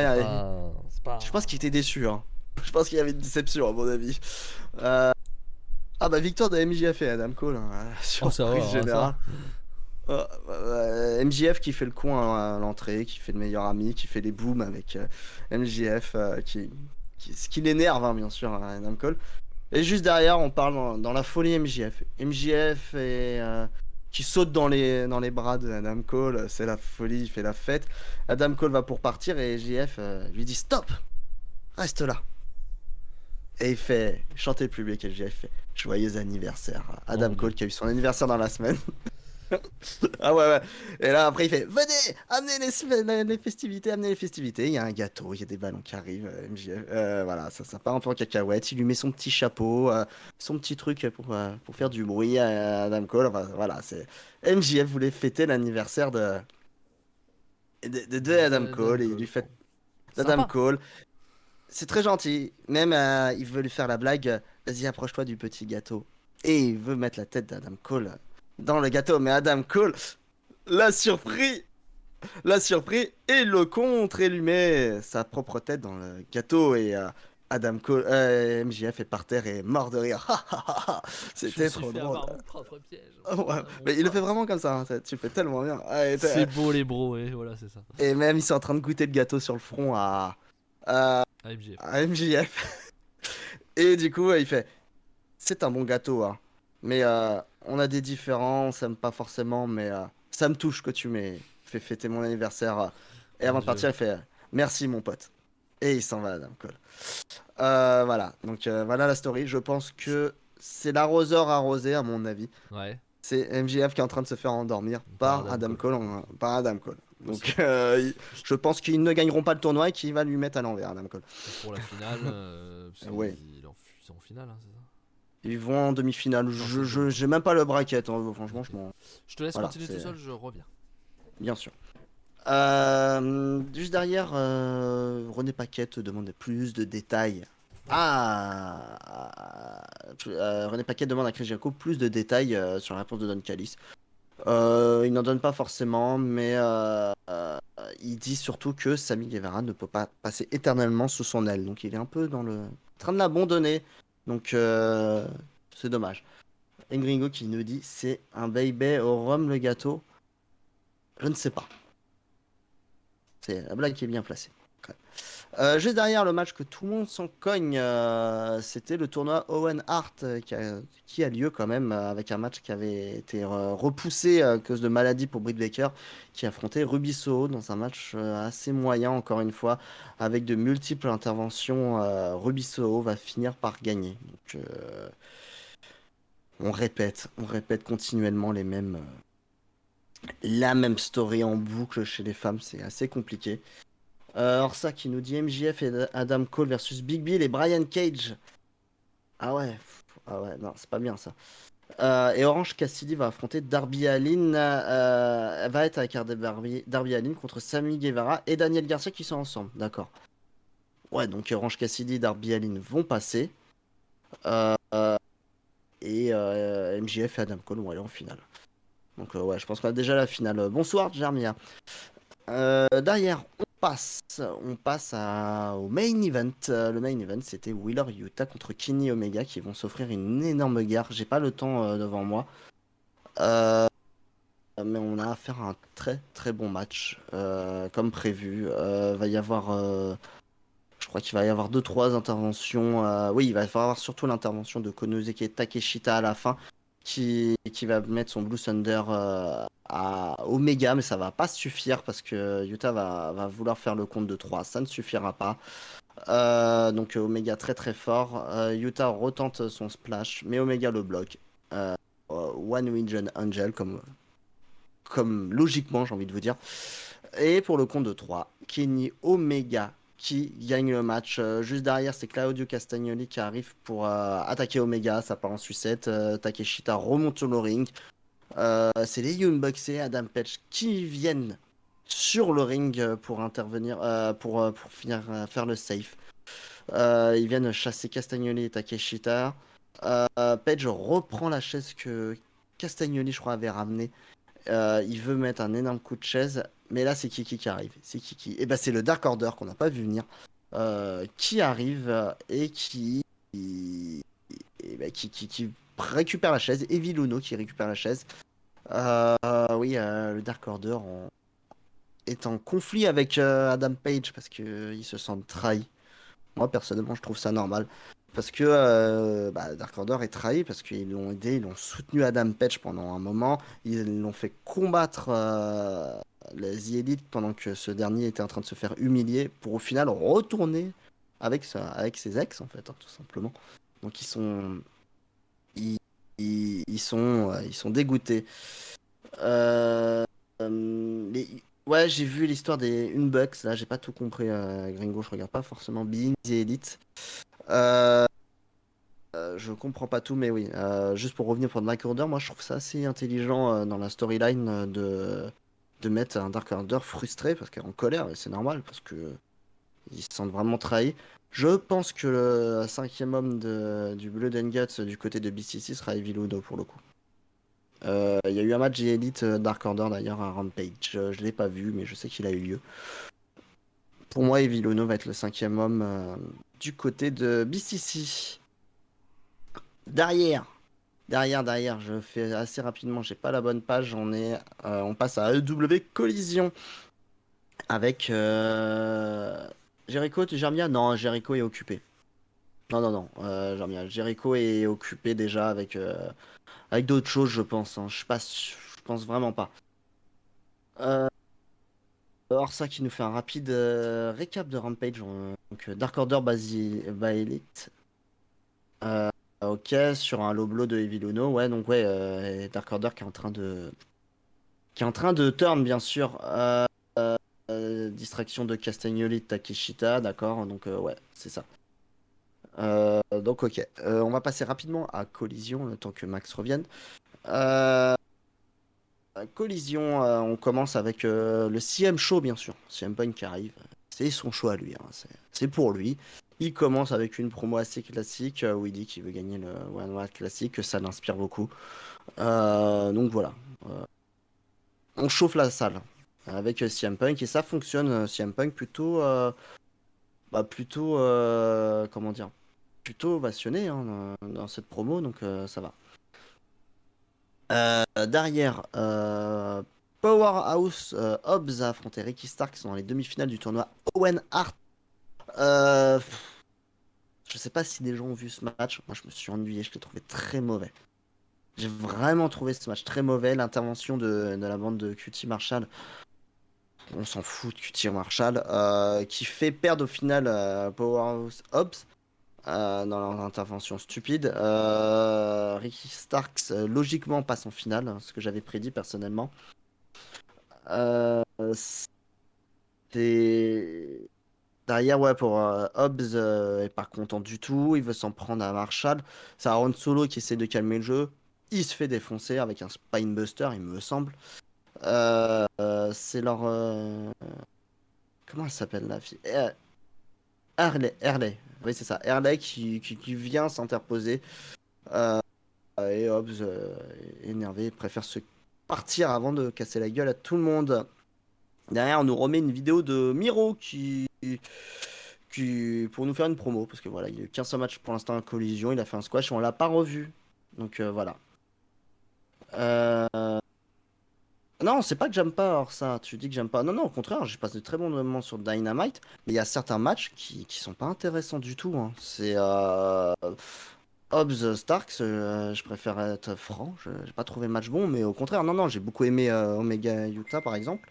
c'est pas... Je pense qu'il était déçu. Hein. Je pense qu'il y avait une déception, à mon avis. Ah bah victoire de MJF et Adam Cole, hein, surprise ça va, générale. MJF qui fait le con à l'entrée, qui fait le meilleur ami, qui fait les booms avec MJF, ce qui l'énerve, hein, bien sûr, hein, Adam Cole. Et juste derrière, on parle dans la folie MJF. MJF qui saute dans les bras de Adam Cole, c'est la folie, il fait la fête. Adam Cole va pour partir et MJF lui dit stop, reste là. Et il fait chanter le public et MJF fait joyeux anniversaire. Adam Cole qui a eu son anniversaire dans la semaine. Ah ouais. Et là après il fait venez, amenez les festivités, Il y a un gâteau, il y a des ballons qui arrivent. MJF, voilà, ça part un peu en cacahuète. Il lui met son petit chapeau, son petit truc pour faire du bruit à Adam Cole. Enfin, voilà, c'est MJF voulait fêter l'anniversaire de Adam Cole et il lui fait Adam Cole. C'est très gentil. Même il veut lui faire la blague. Vas-y, approche-toi du petit gâteau. Et il veut mettre la tête d'Adam Cole dans le gâteau. Mais Adam Cole l'a surpris. Et le contre. Et lui met sa propre tête dans le gâteau. Et Adam Cole, MJF est par terre et mort de rire. C'était trop drôle. Ouais, mais il le fait vraiment comme ça. Hein. Tu fais tellement bien. C'est beau les bros, et voilà, c'est ça. Et même, ils sont en train de goûter le gâteau sur le front à MJF. Et du coup, il fait c'est un bon gâteau, hein. Mais on a des différends, on s'aime pas forcément, mais ça me touche que tu m'aies fait fêter mon anniversaire. Et avant de partir, il fait merci, mon pote. Et il s'en va, Adam Cole. Voilà, donc voilà la story. Je pense que c'est l'arroseur arrosé, à mon avis. Ouais. C'est MJF qui est en train de se faire endormir par Adam Cole. Donc, Possible. je pense qu'ils ne gagneront pas le tournoi et qu'il va lui mettre à l'envers, Adam Cole. Pour la finale, parce Ouais. qu'ils sont en finale, hein, c'est ça? Ils vont en demi-finale. Non, c'est une demi. J'ai même pas le bracket, hein, franchement, Ok. Je te laisse voilà, continuer tout c'est seul, je reviens. bien sûr. Juste derrière, René Paquette demande plus de détails. Ouais. René Paquette demande à Chris Jericho plus de détails sur la réponse de Don Callis. Il n'en donne pas forcément, mais il dit surtout que Sammy Guevara ne peut pas passer éternellement sous son aile. Donc il est un peu dans le train de l'abandonner. Donc c'est dommage. Engringo qui nous dit c'est un baby au rhum le gâteau. Je ne sais pas. C'est la blague qui est bien placée. Ok. Juste derrière le match que tout le monde s'en cogne, c'était le tournoi Owen Hart qui a lieu quand même avec un match qui avait été repoussé à cause de maladie pour Britt Baker qui affrontait Ruby Soho dans un match assez moyen encore une fois avec de multiples interventions. Ruby Soho va finir par gagner. Donc on répète continuellement la même story en boucle chez les femmes, c'est assez compliqué. Orsa qui nous dit MJF et Adam Cole versus Big Bill et Brian Cage. Ah ouais, ah ouais, non, c'est pas bien ça. Et Orange Cassidy va affronter Darby Allin. Elle va être avec Darby Allin contre Sammy Guevara et Daniel Garcia qui sont ensemble. D'accord. Ouais, donc Orange Cassidy et Darby Allin vont passer. Euh, et MJF et Adam Cole vont aller en finale. Donc ouais, je pense qu'on a déjà la finale. Bonsoir, Jermia. Derrière, on passe au main event. Le main event, c'était Wheeler Yuta contre Kenny Omega qui vont s'offrir une énorme guerre. J'ai pas le temps devant moi. Euh, mais on a affaire à un très très bon match, comme prévu. Va y avoir, je crois qu'il va y avoir deux trois interventions. Oui, il va y avoir surtout l'intervention de Konosuke Takeshita à la fin, qui va mettre son Blue Thunder à Omega, mais ça va pas suffire parce que Utah va vouloir faire le compte de 3. Ça ne suffira pas. Donc Omega très très fort. Utah retente son splash, mais Omega le bloque. One Region Angel, comme logiquement, j'ai envie de vous dire. Et pour le compte de 3, Kenny Omega qui gagne le match. Juste derrière, c'est Claudio Castagnoli qui arrive pour attaquer Omega. Ça part en sucette. Takeshita remonte sur le ring. C'est les Young Bucks et Adam Page qui viennent sur le ring pour intervenir, pour finir, faire le safe. Ils viennent chasser Castagnoli et Takeshita. Page reprend la chaise que Castagnoli, je crois, avait ramenée. Il veut mettre un énorme coup de chaise, mais là c'est Kiki qui arrive. C'est Kiki. Et ben c'est le Dark Order qu'on n'a pas vu venir, qui arrive et qui récupère la chaise. Evil Uno qui récupère la chaise. Oui, le Dark Order est en conflit avec Adam Page parce qu'ils se sentent trahis. Moi personnellement je trouve ça normal. Parce que Dark Order est trahi parce qu'ils l'ont aidé, ils l'ont soutenu Adam Page pendant un moment, ils l'ont fait combattre les The Elite pendant que ce dernier était en train de se faire humilier pour au final retourner avec ses ex en fait, hein, tout simplement. Donc ils, ils sont dégoûtés. Euh, ouais, j'ai vu l'histoire des Unbucks, là j'ai pas tout compris, Gringo, je regarde pas forcément Being The Elite. Euh, je comprends pas tout, mais oui. Juste pour revenir pour Dark Order, moi je trouve ça assez intelligent dans la storyline de mettre un Dark Order frustré, parce qu'en colère, et c'est normal, parce que ils se sentent vraiment trahis. Je pense que le cinquième homme du Blood and Guts du côté de BCC sera Evil Uno pour le coup. Il y a eu un match Elite Dark Order d'ailleurs à Rampage. Je l'ai pas vu, mais je sais qu'il a eu lieu. Pour moi, Evil Uno va être le cinquième homme du côté de BCC. Derrière. Derrière, je fais assez rapidement, j'ai pas la bonne page, on passe à EW Collision avec Jericho, Jermia? Non, Jericho est occupé. Non, Jermia, Jericho est occupé déjà avec d'autres choses, je pense, hein. Je pense vraiment pas. Euh, Orsa qui nous fait un rapide récap de Rampage. Donc, Dark Order by Elite. Ok, sur un low blow de Evil Uno, ouais, donc ouais, Dark Order qui est en train de turn, bien sûr. distraction de Castagnoli de Takeshita, d'accord, donc ouais, c'est ça. Donc ok, on va passer rapidement à Collision, le temps que Max revienne. Euh, Collision, on commence avec le CM Show, bien sûr. CM Punk qui arrive. C'est son show à lui, hein, c'est pour lui. Il commence avec une promo assez classique où il dit qu'il veut gagner le One Night Classic, que ça l'inspire beaucoup. Donc voilà. On chauffe la salle avec CM Punk et ça fonctionne. CM Punk plutôt, comment dire, plutôt ovationné hein, dans cette promo, donc ça va. Derrière, Powerhouse Hobbs a affronté Ricky Stark qui sont dans les demi-finales du tournoi Owen Hart. Je sais pas si des gens ont vu ce match. Moi, je me suis ennuyé. Je l'ai trouvé très mauvais. J'ai vraiment trouvé ce match très mauvais. L'intervention de la bande de QT Marshall, on s'en fout de QT Marshall, qui fait perdre au final Powerhouse Hobbs dans leur intervention stupide. Ricky Starks, logiquement, passe en finale, ce que j'avais prédit personnellement. C'est. Derrière, ouais, pour Hobbs, est pas content du tout. Il veut s'en prendre à Marshall. C'est Aaron Solo qui essaie de calmer le jeu. Il se fait défoncer avec un Spinebuster, il me semble. C'est leur. Comment elle s'appelle la fille? Harley. Oui, c'est ça. Harley qui vient s'interposer. Et Hobbs, énervé, préfère se partir avant de casser la gueule à tout le monde. Derrière, on nous remet une vidéo de Miro qui pour nous faire une promo. Parce que voilà, il n'y a eu qu'un seul match pour l'instant à Collision. Il a fait un squash et on l'a pas revu. Donc voilà. Non, c'est pas que j'aime pas alors ça. Tu dis que j'aime pas. Non, au contraire, je passe de très bons moments sur Dynamite. Mais il y a certains matchs qui sont pas intéressants du tout. Hein. C'est Hobbs Starks. Je préfère être franc. J'ai pas trouvé le match bon. Mais au contraire, non, j'ai beaucoup aimé Omega Yuta par exemple.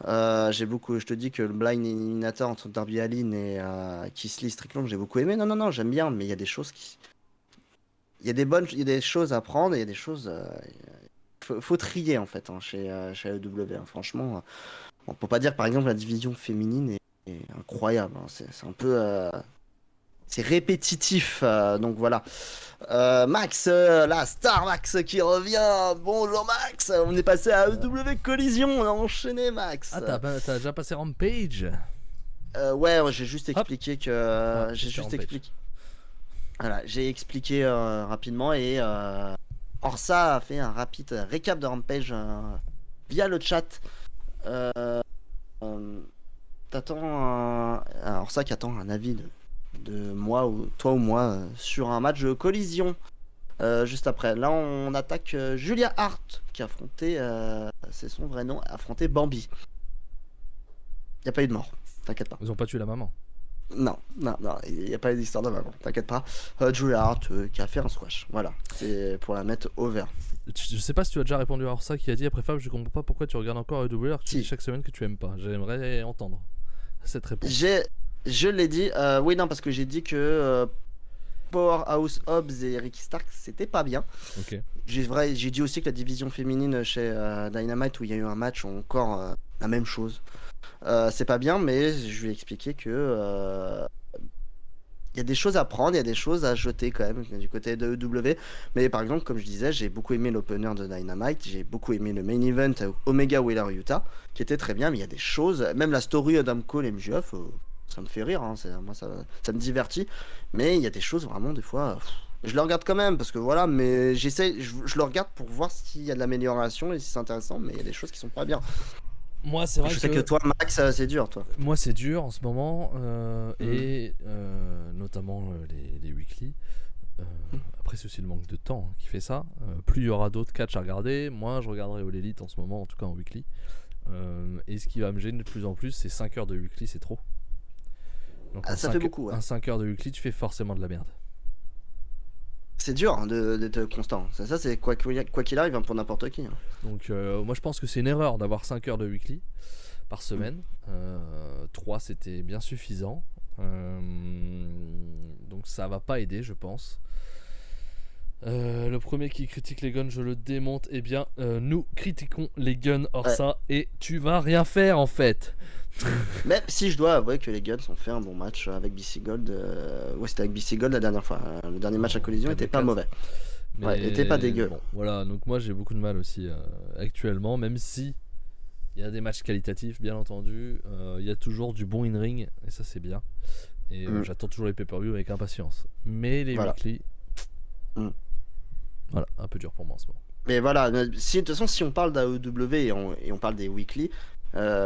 Je te dis que le blind eliminator entre Darby Allin et Keith Lee Strickland, j'ai beaucoup aimé. Non, j'aime bien, mais il y a des choses il y a des choses à prendre et il y a des choses. Faut trier en fait hein, chez AEW. Hein. Franchement, on peut pas dire par exemple la division féminine est incroyable. Hein. C'est un peu. C'est répétitif. Donc voilà. Max, la star Max qui revient. Bonjour Max. On est passé à AEW Collision. On a enchaîné Max. Ah, t'as déjà passé Rampage? Ouais, j'ai juste expliqué que. Ouais, J'ai juste Rampage. expliqué. Voilà, j'ai expliqué rapidement et Orsa a fait un rapide récap de Rampage via le chat. T'attends Orsa qui attend un avis de moi ou toi ou moi sur un match de Collision juste après. Là, on attaque Julia Hart qui a affronté, c'est son vrai nom, affronté Bambi. Y a pas eu de mort, t'inquiète pas. Ils ont pas tué la maman. Non, il n'y a pas d'histoire de maman, t'inquiète pas. Julia Hart qui a fait un squash, voilà, c'est pour la mettre au vert. Je sais pas si tu as déjà répondu à ça qui a dit après Fab, je comprends pas pourquoi tu regardes encore AEW alors que tu dis chaque semaine que tu aimes pas. J'aimerais entendre cette réponse. Je l'ai dit, oui, non, parce que j'ai dit que Powerhouse Hobbs et Ricky Stark c'était pas bien. Ok. J'ai dit aussi que la division féminine chez Dynamite où il y a eu un match encore la même chose. C'est pas bien, mais je lui ai expliqué que il y a des choses à prendre, il y a des choses à jeter quand même du côté de EW. Mais par exemple, comme je disais, j'ai beaucoup aimé l'opener de Dynamite, j'ai beaucoup aimé le main event Omega Wheeler Utah, qui était très bien, mais il y a des choses, même la story Adam Cole et MJF, ça me fait rire, hein, moi ça me divertit. Mais il y a des choses vraiment, des fois, je le regarde quand même, parce que voilà, mais j'essaie, je le regarde pour voir s'il y a de l'amélioration et si c'est intéressant, mais il y a des choses qui sont pas bien. Moi, c'est vrai je sais que toi, Max, c'est dur, toi. Moi, c'est dur en ce moment, et notamment les weekly. Après, c'est aussi le manque de temps qui fait ça. Plus il y aura d'autres catchs à regarder, moins je regarderai All Elite en ce moment, en tout cas en weekly. Et ce qui va me gêner de plus en plus, c'est 5 heures de weekly, c'est trop. Donc ça fait beaucoup. Ouais. Un 5 heures de weekly, tu fais forcément de la merde. C'est dur hein, d'être constant. Ça c'est quoi qu'il arrive hein, pour n'importe qui. Hein. Donc moi je pense que c'est une erreur d'avoir 5 heures de weekly par semaine. 3 c'était bien suffisant. Donc ça va pas aider je pense. Le premier qui critique les guns, je le démonte. Eh bien, nous critiquons les guns Orsa et tu vas rien faire en fait. Même si je dois avouer que les Guns ont fait un bon match avec BC Gold. Ouais, c'était avec BC Gold la dernière fois. Le dernier match à Collision était pas 4v4. mauvais. Mais Ouais, était pas dégueu. bon, voilà, donc moi j'ai beaucoup de mal aussi actuellement, même si il y a des matchs qualitatifs, bien entendu, il y a toujours du bon in-ring, et ça c'est bien. Et j'attends toujours les pay-per-view avec impatience. Mais les Voilà. weekly, Mm. voilà, un peu dur pour moi en ce moment. Mais voilà, si, de toute façon, si on parle d'AEW et on parle des weekly,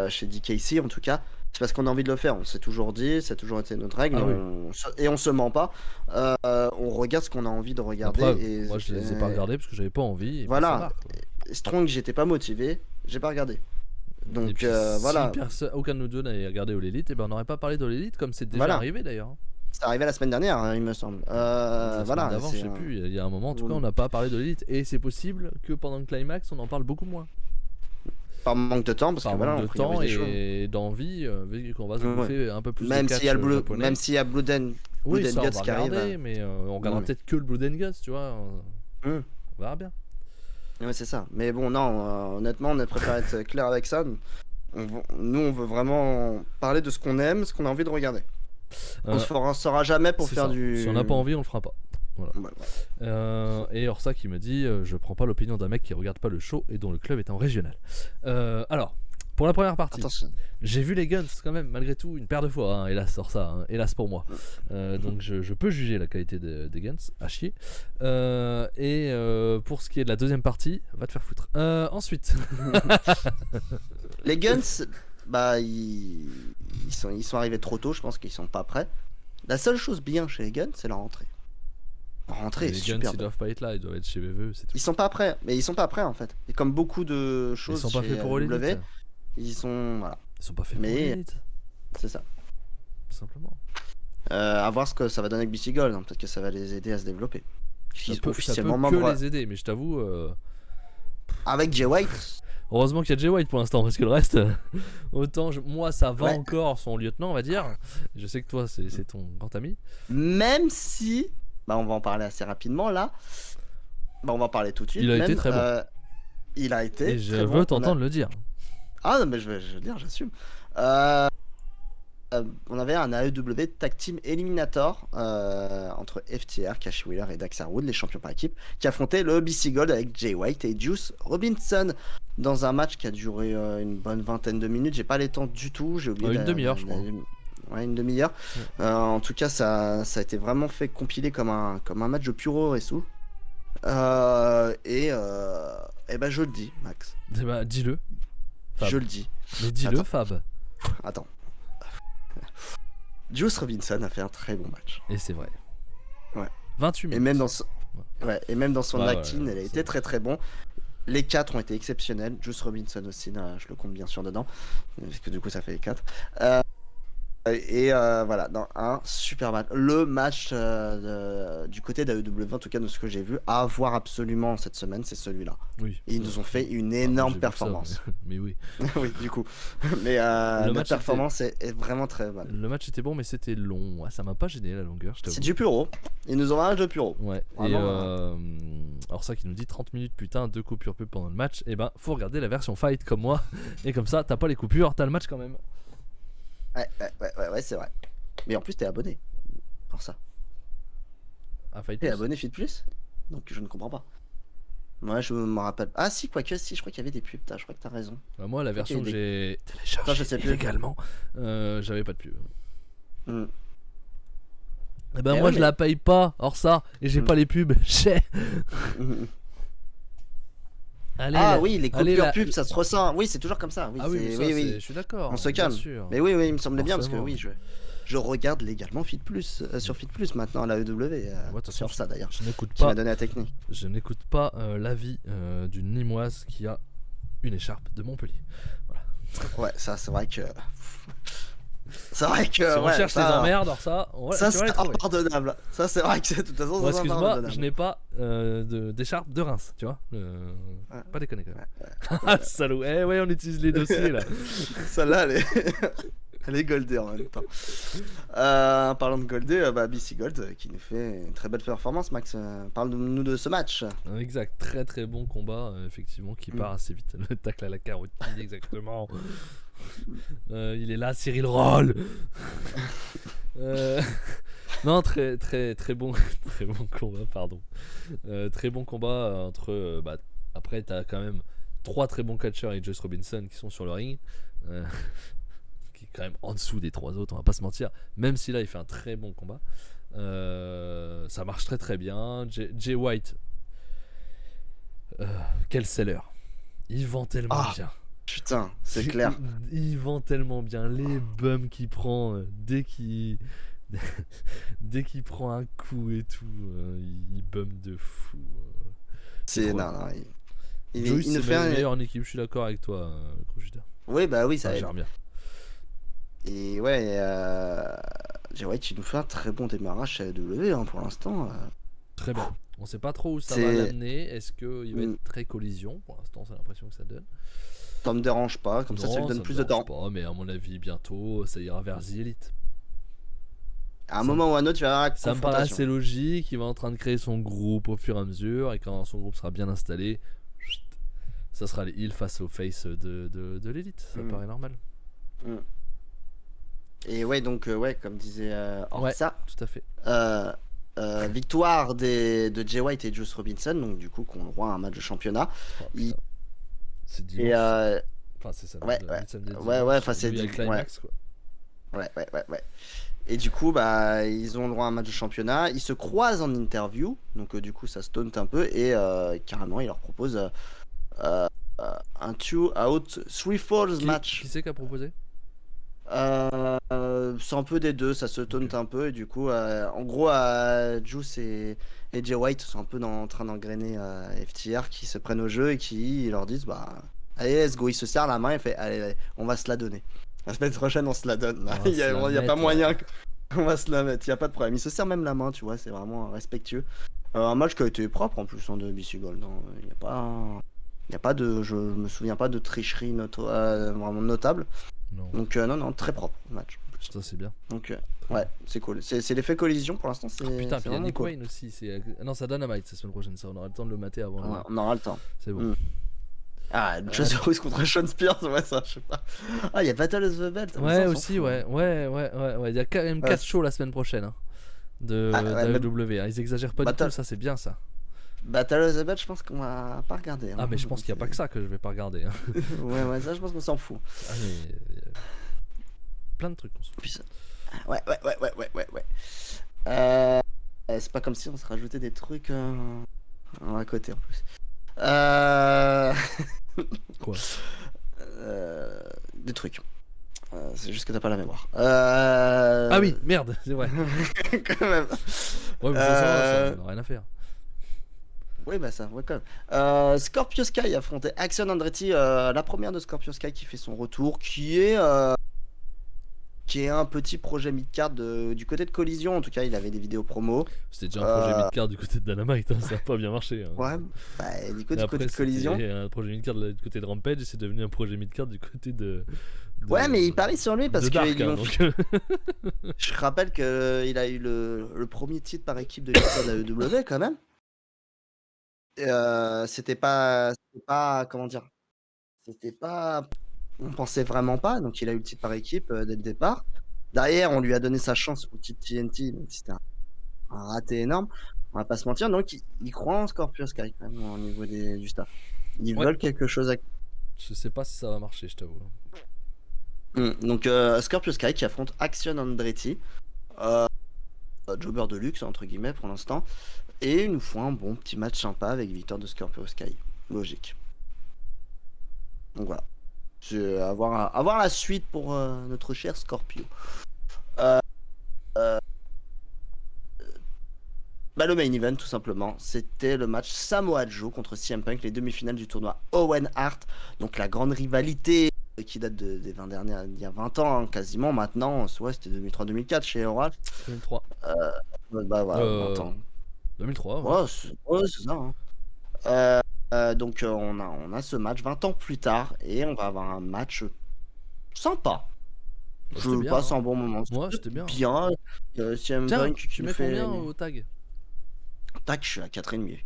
chez DKC en tout cas, c'est parce qu'on a envie de le faire. On s'est toujours dit, ça a toujours été notre règle, Ah oui. et on se ment pas. On regarde ce qu'on a envie de regarder. Après, et, moi je les ai pas regardés parce que j'avais pas envie. Et puis Voilà. ça marche, quoi. Strong, j'étais pas motivé, j'ai pas regardé. Et Donc puis, voilà, si aucun de nous deux n'avait regardé All Elite, et ben on n'aurait pas parlé d'All Elite comme c'est déjà Voilà. arrivé d'ailleurs. c'est arrivé la semaine dernière, hein, il me semble. La Voilà, semaine d'avant, c'est je sais un- plus. Il y a un moment, en tout cas, Oui. on n'a pas parlé d'All Elite. Et c'est possible que pendant le climax, on en parle beaucoup moins. par manque de temps, parce Par que voilà, manque on de priorise temps les choses. et d'envie, vu qu'on va se Ouais. bouffer un peu plus de Même catch s'il y a le Blue, japonais. même s'il y a Blood and Oui, ça on Guts va qui arrive. regarder, mais on regardera Ouais. peut-être que le Blood and Guts, tu vois. Hum. On verra bien. Ouais, c'est ça. Mais bon, non, honnêtement, on est préféré être clair avec ça. Nous, on veut vraiment parler de ce qu'on aime, ce qu'on a envie de regarder. On se forcera jamais pour c'est faire ça. du. Si on n'a pas envie, on le fera pas. Voilà. Ouais. Et Orsa qui me dit je prends pas l'opinion d'un mec qui regarde pas le show et dont le club est en régional. Alors, pour la première partie, Attention. j'ai vu les Guns quand même, malgré tout, une paire de fois, hein, hélas, Orsa, hein, hélas pour moi. Donc je peux juger la qualité des Guns, à chier. Et pour ce qui est de la deuxième partie, va te faire foutre. Ensuite, Les Guns, bah, ils sont arrivés trop tôt, je pense qu'ils sont pas prêts. La seule chose bien chez les Guns, c'est leur entrée. Leur entrée est les Guns super ils bonne. doivent pas être là, ils doivent être chez VVE, c'est tout. Ils sont pas prêts, mais ils sont pas prêts en fait. Et comme beaucoup de Ils choses sont pas chez faits pour AEW, l'élite. ils sont. Voilà, Ils sont pas faits Mais- pour l'élite, c'est ça. tout simplement. À voir ce que ça va donner avec BC Gold, hein. Peut-être que ça va les aider à se développer. Ça Ils sont peut officiellement que membres. les aider, mais je t'avoue. Avec Jay White, Heureusement qu'il y a Jay White pour l'instant, parce que le reste, autant moi ça va Ouais. encore son lieutenant, on va dire. Je sais que toi c'est ton grand ami. même si. Bah, on va en parler assez rapidement là. Bah, on va en parler tout de suite. Il a même, été très bon. Il a été. Et je très veux bon. t'entendre le dire. Ah non, mais je veux dire, j'assume. On avait un AEW Tag Team Eliminator entre FTR, Cash Wheeler et Dax Harwood, les champions par équipe, qui affrontaient le BC Gold avec Jay White et Juice Robinson dans un match qui a duré une bonne vingtaine de minutes. J'ai pas les temps du tout, j'ai oublié. Une demi-heure, je crois. Ouais, une demi-heure. Ouais. En tout cas, ça a été vraiment fait compiler comme un match de puro Resu. Et ben je le dis, Max. Eh ben, dis-le. Fab. Je le dis. Mais dis-le, Attends. Fab. Attends. Juice Robinson a fait un très bon match. Et c'est vrai. Ouais. 28 minutes. Et même dans son, et même dans son Ouais, acting, ouais, elle a c'est été très très bon. Les 4 ont été exceptionnels. Juice Robinson aussi, là, je le compte bien sûr dedans. Parce que du coup, ça fait les 4. Voilà, dans un super match. Le match du côté d'AEW, en tout cas de ce que j'ai vu, à voir absolument cette semaine, c'est celui-là. Oui. Et ils nous ont fait une Ah, énorme j'ai vu que ça, performance. mais oui. Oui, du coup. Mais la match performance est vraiment très bonne. Le match était bon, mais c'était long. Ouais, ça m'a pas gêné la longueur, je t'avoue. C'est du puro. Ils nous ont un match de puro. Ouais, Vraiment, alors ça qui nous dit 30 minutes putain, 2 coupures pub pendant le match, et ben faut regarder la version fight comme moi, et comme ça t'as pas les coupures, t'as le match quand même. Ouais, c'est vrai. Mais en plus, t'es abonné. Pour ça. À Fight T'es Plus. abonné Fit Plus. Donc je ne comprends pas. Moi, je me rappelle. Ah, si, quoique, si, je crois qu'il y avait des pubs. Je crois que t'as raison. Bah, moi la version Ok, que j'ai téléchargée Non, je sais plus. illégalement, j'avais pas de pub. Hmm. Et ben Eh moi ouais, je mais- la paye pas, hors ça, et j'ai Mm. pas les pubs, chais. Allez, Ah la- oui, les allez, coupures la- pub, ça se ressent. Oui, c'est toujours comme ça. Oui, Ah oui, mais c'est- ça, oui, c'est- oui. je suis d'accord. On se bien calme. sûr. Mais oui, il me semblait bien parce que Forcément. oui, je regarde légalement Fit Plus sur Fit Plus maintenant à la EW. Ouais, de toute façon, Sur ça d'ailleurs. Je n'écoute Qui m'a pas, donné la technique. je n'écoute pas l'avis d'une Nîmoise qui a une écharpe de Montpellier. Ouais, ça, c'est vrai que. C'est vrai que. Si on ouais, cherche les ça- emmerdes, alors ça, on va, Ça, tu vas c'est les trouver. impardonnable. Ça, c'est vrai que c'est de toute façon. Bon, c'est excuse-moi, impardonnable. je n'ai pas d'écharpe de Reims, tu vois. Pas déconner quand même. Ah, salaud. Eh ouais, on utilise les dossiers là. Celle-là, elle est... elle est goldée en même temps. Parlant de goldée, BC Gold qui nous fait une très belle performance. Max, parle-nous de ce match. Exact, très très bon combat, effectivement, qui Mm. part assez vite. Le tacle à la carotide, exactement. Il est là, Cyril Roll. Euh, Non, très très très bon, très bon combat, pardon. Très bon combat entre. Après, t'as quand même 3 très bons catcheurs et Joyce Robinson qui sont sur le ring. Euh, qui est quand même en dessous des 3 autres, on va pas se mentir. Même si là, il fait un très bon combat. Ça marche très très bien. Jay White, quel seller. Il vend tellement Ah, bien. putain, c'est clair. Il vend tellement bien. Les bums qu'il prend dès qu'il dès qu'il prend un coup et tout, il bum de fou. C'est trop non, non, Joyce, il nous c'est fait le un. meilleur en équipe, je suis d'accord avec toi, Crocodile. Oui, bah oui, ça Ça aide. gère bien. Et ouais, Jay White, il nous fait un très bon démarrage chez AEW hein, pour l'instant. Très bien. On sait pas trop où ça va C'est. l'amener. Est-ce qu'il va Mm, être très collision? Pour l'instant, c'est l'impression que ça donne. Ça me dérange pas, comme ça lui Non, donne ça me plus de dérange temps. pas, mais à mon avis, bientôt, ça ira vers The Elite. À un Ça me, moment ou à un autre, tu vas avoir la ça me paraît confrontation. assez logique. Il va en train de créer son groupe au fur et à mesure. Et quand son groupe sera bien installé, chut, ça sera les heels face aux face de l'élite. Ça Mm, paraît normal. mm. Et ouais, donc, ouais, comme disait Ouais, Orsa, tout à fait. victoire de Jay White et Juice Robinson, donc du coup, qu'on aura un match de championnat. Oh Il- putain, c'est Et dimanche. Enfin, c'est samedi, ouais, ouais, samedi et ouais, ouais, dimanche. enfin, Et c'est lui, il y a le ouais, climax, quoi. ouais. Et du coup, bah, ils ont le droit à un match de championnat. Ils se croisent en interview, donc du coup, ça se taunte un peu et carrément, il leur propose euh, un 2-out 3 falls Qui match. c'est qui a proposé? C'est un peu des deux, ça se Ok. taunte un peu et du coup, en gros, Juice et Jay White sont un peu en train d'engrainer FTR qui se prennent au jeu et qui ils leur disent bah allez let's go, ils se serrent la main et fait allez, on va se la donner. La semaine prochaine on se la donne. On va se la Il y a pas mettre, moyen ouais. qu'on va se la mettre, il y a pas de problème. Ils se serrent même la main, tu vois, c'est vraiment respectueux. Un match qui a été propre en plus hein, de BC Gold. Hein. Il y a pas de, je me souviens pas de tricherie vraiment notable. Non, Donc non, non, très propre le match. ça c'est bien. Donc Très ouais, bien. c'est cool. C'est l'effet collision pour l'instant, Ah putain, c'est puis il y a vraiment Nick cool. Wayne aussi. Non, ça donne à Dynamite la semaine prochaine, ça. On aura le temps de le mater avant le. On aura le temps. C'est bon. Mm. Ah, Joe Ruiz contre Sean Spears, ouais, ça, je sais pas. Ah, il y a Battle of the Belt. Ouais, Ça, on s'en aussi, fout, ouais. hein. Ouais. Il y a quand même Ouais, 4 shows la semaine prochaine hein, de ah, ouais, mais d'AEW. Hein. Ils exagèrent pas du tout, Battle... ça c'est bien ça. Battle of the Belt, je pense qu'on va pas regarder. Ah, Hein. mais je pense qu'il n'y a pas que ça que je vais pas regarder. Hein. Ouais, ça, je pense qu'on s'en fout. Ah, mais il y a plein de trucs qu'on se fout. Puis ça- Ouais. C'est pas comme si on se rajoutait des trucs à côté en plus. Euh... Quoi? Des trucs. C'est juste que t'as pas la mémoire. Ah oui, merde, c'est vrai. Quand même. Ouais, mais ça, on a rien à faire. Oui, bah ça, ouais, quand même. Scorpio Sky affrontait Action Andretti, la première de Scorpio Sky qui fait son retour, qui est un petit projet mid-card du côté de Collision. En tout cas, il avait des vidéos promo. C'était déjà un projet mid-card du côté de Dynamite, hein, ça a pas bien marché. Hein. Ouais, bah, du coup, Et du après, côté de Collision. c'était un projet mid-card du côté de Rampage et c'est devenu un projet mid-card du côté Ouais, mais il parie sur lui parce de que Dark. Hein, donc... je rappelle qu'il a eu le premier titre par équipe de l'histoire de la AEW quand même. Et, c'était pas, comment dire, c'était pas, on pensait vraiment pas. Donc il a eu le titre par équipe dès le départ. Derrière, on lui a donné sa chance au titre TNT, donc c'était un raté énorme. On va pas se mentir. Donc il croit en Scorpio Sky quand même au niveau du staff. Ils Ouais. veulent quelque chose à. Je sais pas si ça va marcher, je t'avoue. Donc Scorpio Sky qui affronte Action Andretti, jobber de luxe entre guillemets pour l'instant, et ils nous font un bon petit match sympa avec victoire de Scorpio Sky, logique. Donc voilà, c'est à voir la suite pour notre cher Scorpio. Bah, le main event tout simplement, c'était le match Samoa Joe contre CM Punk, les demi-finales du tournoi Owen Hart, donc la grande rivalité qui date des 20 dernières, il y a 20 ans hein, quasiment maintenant, ouais, c'était 2003-2004 chez Oral. 2003. Bah voilà, 20 ans. 2003, ouais. Ouais, c'est ça. Donc on a ce match 20 ans plus tard et on va avoir un match sympa. Bah, Je c'était bien. passe Hein. un bon moment. Ouais, c'était bien. Bien. CM Tiens, Punk tu qui mets fait. combien au tag? Tac, je suis à 4,5.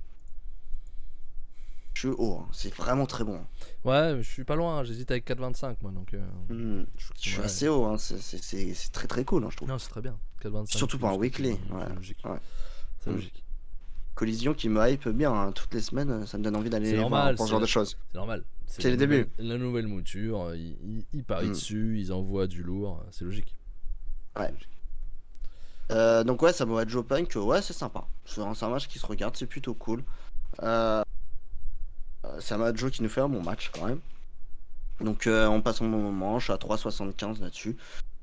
Je suis haut, hein. C'est vraiment très bon. Ouais, je suis pas loin, j'hésite avec 4,25 moi donc. Je suis Ouais. assez haut, hein. C'est très très cool, hein, je trouve. Non, c'est très bien. 4,25. Surtout pour un plus, weekly. c'est Ouais. logique. Ouais. C'est Mm. logique. Collision qui me hype bien, hein. Toutes les semaines, ça me donne envie d'aller C'est les voir normal, pour ce genre de choses. C'est normal. C'est les débuts. La nouvelle mouture, ils parient Mm. dessus, ils envoient du lourd, c'est logique. Ouais. Donc ouais, Samoa Joe Punk, ouais, c'est sympa. C'est un match qui se regarde, c'est plutôt cool. Euh, Samoa Joe qui nous fait un bon match quand même. Donc on passe un bon moment, je suis à 3,75 là-dessus.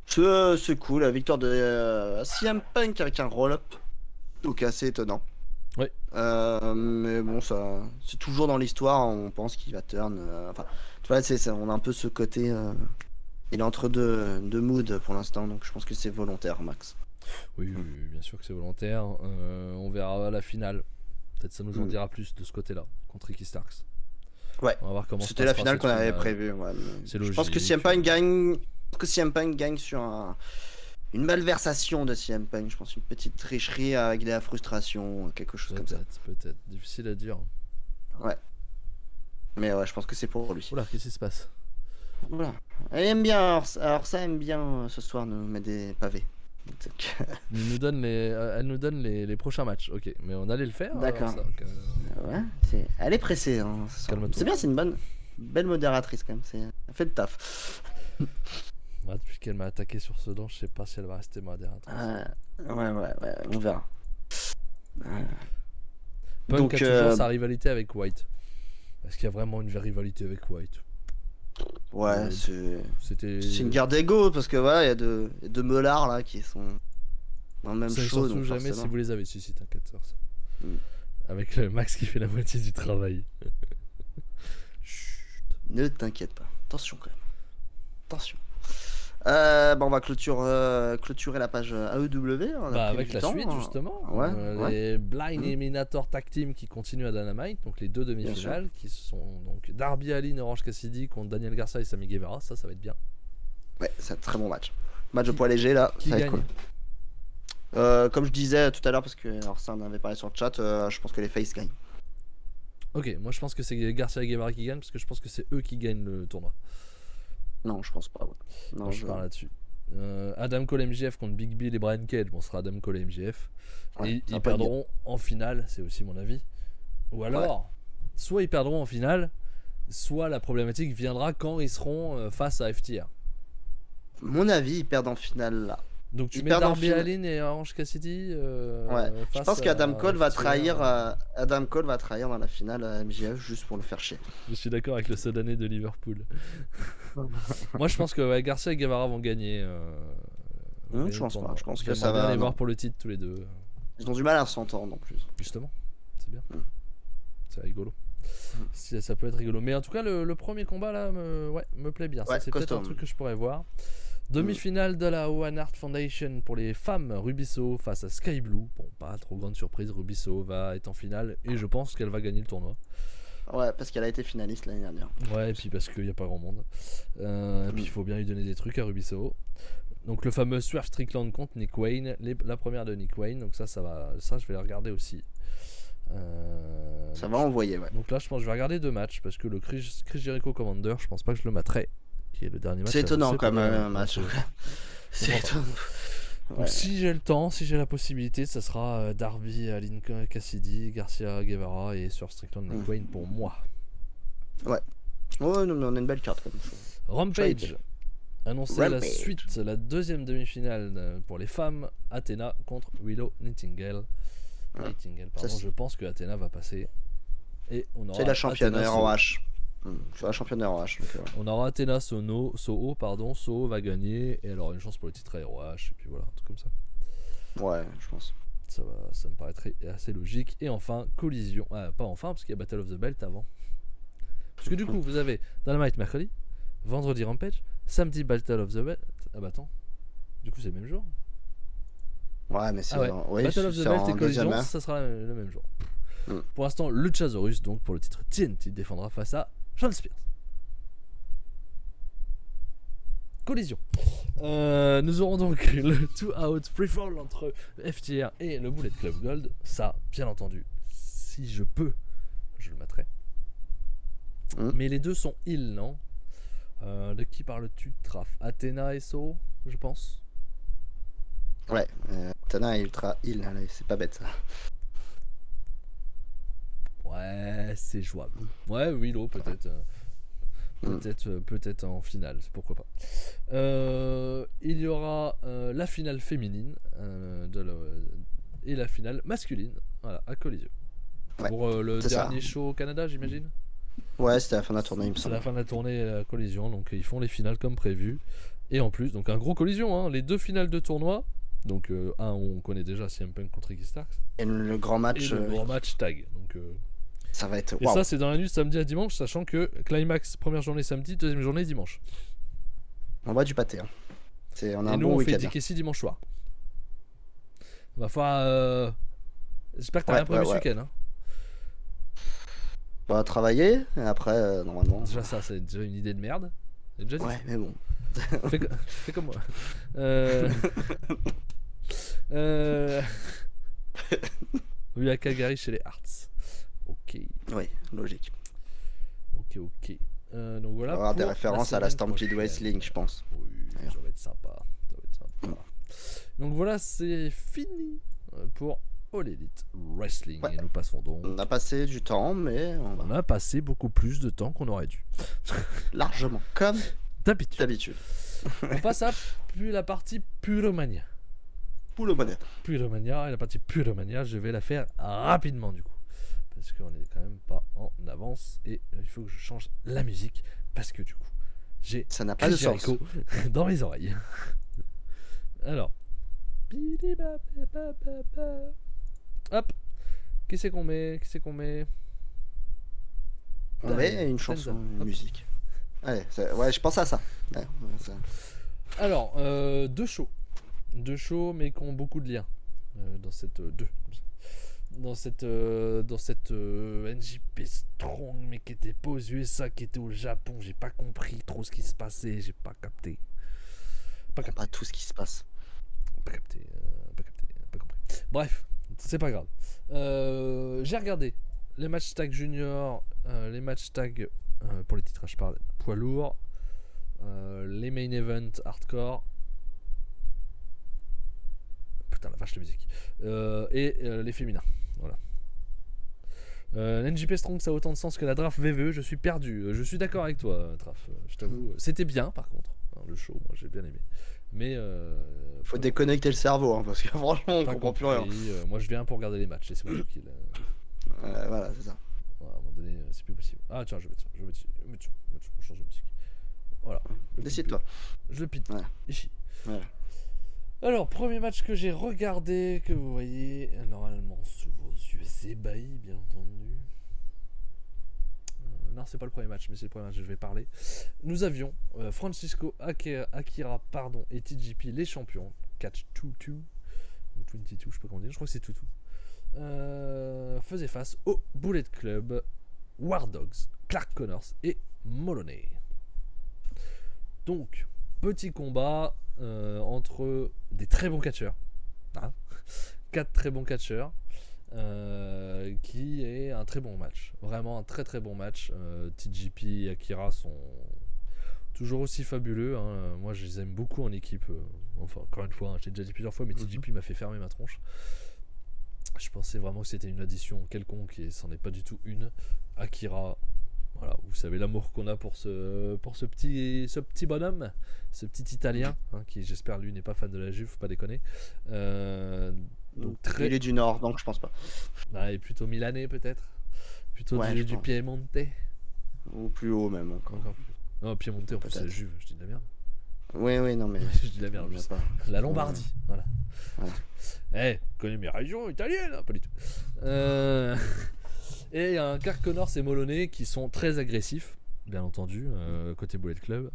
C'est cool, la victoire de CM Punk avec un roll-up. Donc assez étonnant. Ouais. Mais bon, ça, c'est toujours dans l'histoire, on pense qu'il va turn. Enfin, tu vois, on a un peu ce côté. Il est entre deux moods pour l'instant, donc je pense que c'est volontaire, Max. Oui, bien sûr que c'est volontaire. On verra à la finale. Peut-être ça nous en dira plus de ce côté-là, contre Ricky Starks. Ouais. On va voir comment C'était la finale qu'on avait prévue. Ouais, c'est je pense que logique. CM Punk gagne. Que CM Punk gagne sur une malversation de CM Punk. Je pense une petite tricherie avec de la frustration, quelque chose comme ça. Peut-être. Difficile à dire. Ouais. Mais ouais, je pense que c'est pour lui. Oula, qu'est-ce qui se passe? Voilà. Elle aime bien, alors ça aime bien ce soir nous mettre des pavés. Elle nous donne les prochains matchs. Ok, mais on allait le faire. D'accord. Ouais, elle est pressée. Hein, c'est bien, c'est une belle modératrice quand même. Elle fait le taf. Ouais, depuis qu'elle m'a attaqué sur ce dent, je sais pas si elle va rester modératrice. Ouais, on verra. Punk Donc, a toujours sa rivalité avec White. Est-ce qu'il y a vraiment une vraie rivalité avec White? Ouais, c'est une guerre d'ego parce que voilà, il y a deux meulards là qui sont dans le même ça show. Ça ne jamais si vous les avez. Si, t'inquiète, ça. Mm. Avec le Max qui fait la moitié du travail. Chut. Ne t'inquiète pas. Attention quand même. Attention. On va clôturer la page AEW. Avec la suite, justement. Les Blind Eliminator Tag Team qui continuent à Dynamite. Donc les deux demi-finales qui sont donc Darby Allin et Orange Cassidy contre Daniel Garcia et Sammy Guevara. Ça va être bien. Ouais, c'est un très bon match. Match de poids léger là. Qui ça va gagne être cool. Comme je disais tout à l'heure, parce que alors ça on avait parlé sur le chat, je pense que les Face gagnent. Ok, moi je pense que c'est Garcia et Guevara qui gagnent parce que je pense que c'est eux qui gagnent le tournoi. Non, je pense pas. Ouais. Non, je parle là-dessus. Adam Cole MJF contre Big Bill et Brian Cage. Bon, ce sera Adam Cole et MJF. Ouais, et ils perdront en finale, c'est aussi mon avis. Ou alors, soit ils perdront en finale, soit la problématique viendra quand ils seront face à FTR. Mon avis, ils perdent en finale là. Donc tu mets Darby Allin et Orange Cassidy je pense qu'Adam Cole va trahir dans la finale à MJF juste pour le faire chier. Je suis d'accord avec le Sodané de Liverpool. Moi je pense que Garcia et Guevara vont gagner. Je pense pas. Je pense que ça va va les voir pour le titre tous les deux. Ils ont du mal à s'entendre en plus. Justement, c'est bien. C'est rigolo. Ça peut être rigolo. Mais en tout cas le premier combat là me plaît bien. Ça c'est peut-être un truc que je pourrais voir. Demi-finale de la Owen Hart Foundation pour les femmes, Ruby Soho face à Sky Blue. Bon, pas trop grande surprise, Ruby Soho va être en finale et je pense qu'elle va gagner le tournoi. Ouais, parce qu'elle a été finaliste l'année dernière. Ouais, et puis parce qu'il n'y a pas grand monde. Et puis il faut bien lui donner des trucs à Ruby Soho. Donc le fameux Swerve Strickland contre Nick Wayne, la première de Nick Wayne. Donc ça je vais la regarder aussi. Ça va envoyer, ouais. Donc là, je pense que je vais regarder 2 matchs parce que le Chris Jericho Commander, je pense pas que je le mettrai. Qui est le dernier match. C'est étonnant quand même un match. C'est étonnant. Donc si j'ai le temps, si j'ai la possibilité, ça sera Darby, Allin, Cassidy, Garcia, Guevara et sur Strickland Nick Wayne pour moi. Ouais. Ouais, non, mais on a une belle carte quand même. Rampage annonçait la suite, la deuxième demi-finale pour les femmes, Athena contre Willow Nightingale. Je pense que Athena va passer. Et on aura. C'est la championne ROH. C'est la championne ROH. On aura Athena Soho, Soho va gagner et elle aura une chance pour le titre ROH et puis voilà, un truc comme ça. Ouais, je pense. Ça me paraîtrait assez logique. Et enfin, collision. Pas enfin, parce qu'il y a Battle of the Belt avant. Parce que du coup, vous avez Dynamite mercredi, vendredi Rampage, samedi Battle of the Belt. Ah bah attends, du coup c'est le même jour. Ouais, mais c'est Battle of the Belt et collision, ça sera le même jour. Pour l'instant, Luchasaurus, donc pour le titre TNT, défendra face à Shawn Spears. Collision. Nous aurons donc le 2 out free fall entre FTR et le Bullet Club Gold. Ça, bien entendu, si je peux, je le mettrai. Mais les deux sont heal, non? De qui parles-tu, Traf? Athéna et So, je pense. Ouais, Tana est ultra heal, allez, c'est pas bête ça. Ouais, c'est jouable. Ouais, Willow peut-être. Peut-être en finale, pourquoi pas. Il y aura la finale féminine et la finale masculine, voilà, à Coliseo. Ouais, Pour le c'est ça. dernier show au Canada, j'imagine. Ouais, c'était la fin de la tournée, il me C'est semble. la fin de la tournée à Collision, donc ils font les finales comme prévu. Et en plus, donc un gros Collision, hein, les deux finales de tournoi. Donc un où on connaît déjà CM Punk contre Ricky Starks. Et le grand Et match, le gros match tag. Donc, ça va être. et Waouh. ça, c'est dans la nuit samedi à dimanche, sachant que Climax, première journée samedi, deuxième journée dimanche. On va du pâté. Hein. On a Et un nous, bon on fait week-end. DKC dimanche soir. On va faire. J'espère que t'as rien prévu ce week-end. Hein. On va travailler, et après, normalement. Déjà, ça, c'est déjà une idée de merde. J'ai déjà dit. Ouais, mais bon. Fais comme moi. Oui, à Calgary chez les Hearts. Ok. Oui, logique. Ok. Donc voilà. On va avoir des pour références à la semaine Stampede prochaine. Wrestling, je pense. Oui, D'ailleurs. ça va être sympa. Donc voilà, c'est fini pour All Elite Wrestling. Ouais. Et nous passons donc. On a passé du temps, mais On a passé beaucoup plus de temps qu'on aurait dû. largement, comme D'habitude. d'habitude. On passe à la partie Puromania. Poule au bonnet. Puromania, et la partie Puromania, je vais la faire rapidement du coup. Parce qu'on est quand même pas en avance. Et il faut que je change la musique. Parce que du coup, j'ai Ça n'a pas de Chris sens. Jericho dans les oreilles. Alors. Hop. Qui c'est qu'on met On met une chanson, Tenza. une Hop. musique. Allez, ouais, je pense à ça. Ouais, ça. Alors, deux shows. Deux shows, mais qui ont beaucoup de liens. Dans cette. Deux. Dans cette NJP Strong, mais qui était pas aux USA, qui était au Japon. J'ai pas compris trop ce qui se passait. J'ai pas capté. Pas tout ce qui se passe. Pas capté. Pas compris. Bref, c'est pas grave. J'ai regardé les matchs tag junior, les matchs tag pour les titres, je parle poids lourd, les main event hardcore. Putain la vache de musique. Et les féminins. Voilà. NJP Strong, ça a autant de sens que la draft VVE. Je suis perdu. Je suis d'accord avec toi, Traf. Je t'avoue. C'était bien par contre. Hein, le show, moi j'ai bien aimé. Mais. Faut déconnecter le cerveau, hein, parce que franchement, on pas comprend plus rien. compris. Moi je viens pour regarder les matchs. Laissez-moi tranquille. Voilà, c'est ça. Ouais, à un moment donné, c'est plus possible. Ah tiens, je vais mettre ça. On change de musique. Voilà. Décide-toi. Je le pine. Ouais. Ici. Ouais. Alors, premier match que j'ai regardé, que vous voyez normalement sous vos yeux ébahis, bien entendu. Non, c'est pas le premier match, mais c'est le premier match que je vais parler. Nous avions Francisco Akira et TJP, les champions. Catch 2-2. Ou 22, je sais pas comment dire, je crois que c'est 2-2. Faisaient face au Bullet Club, War Dogs, Clark Connors et Moloney. Donc, petit combat entre des très bons catcheurs. Hein, 4 très bons catcheurs. Qui est un très bon match. Vraiment un très très bon match. TJP et Akira sont toujours aussi fabuleux. Hein. Moi, je les aime beaucoup en équipe. Enfin, encore une fois, hein, j'ai déjà dit plusieurs fois, mais TJP m'a fait fermer ma tronche. Je pensais vraiment que c'était une addition quelconque et c'en est pas du tout une. Akira, voilà, vous savez l'amour qu'on a pour ce petit bonhomme, ce petit italien, hein, qui j'espère lui n'est pas fan de la Juve, faut pas déconner. Donc Il est du Nord, donc je pense pas. et plutôt milanais peut-être, plutôt Ouais, du je pense. Piemonte. Ou plus haut même encore. Encore plus. Non, Piemonte en plus c'est la Peut-être. Juve, je dis de la merde. Oui, non mais. Je dis de la merde. on je sais. va pas. La Lombardie, voilà. Voilà. Je connais mes régions italiennes, hein, pas du tout. Et il y a un Clark Connors et Moloney qui sont très agressifs, bien entendu, côté Bullet Club.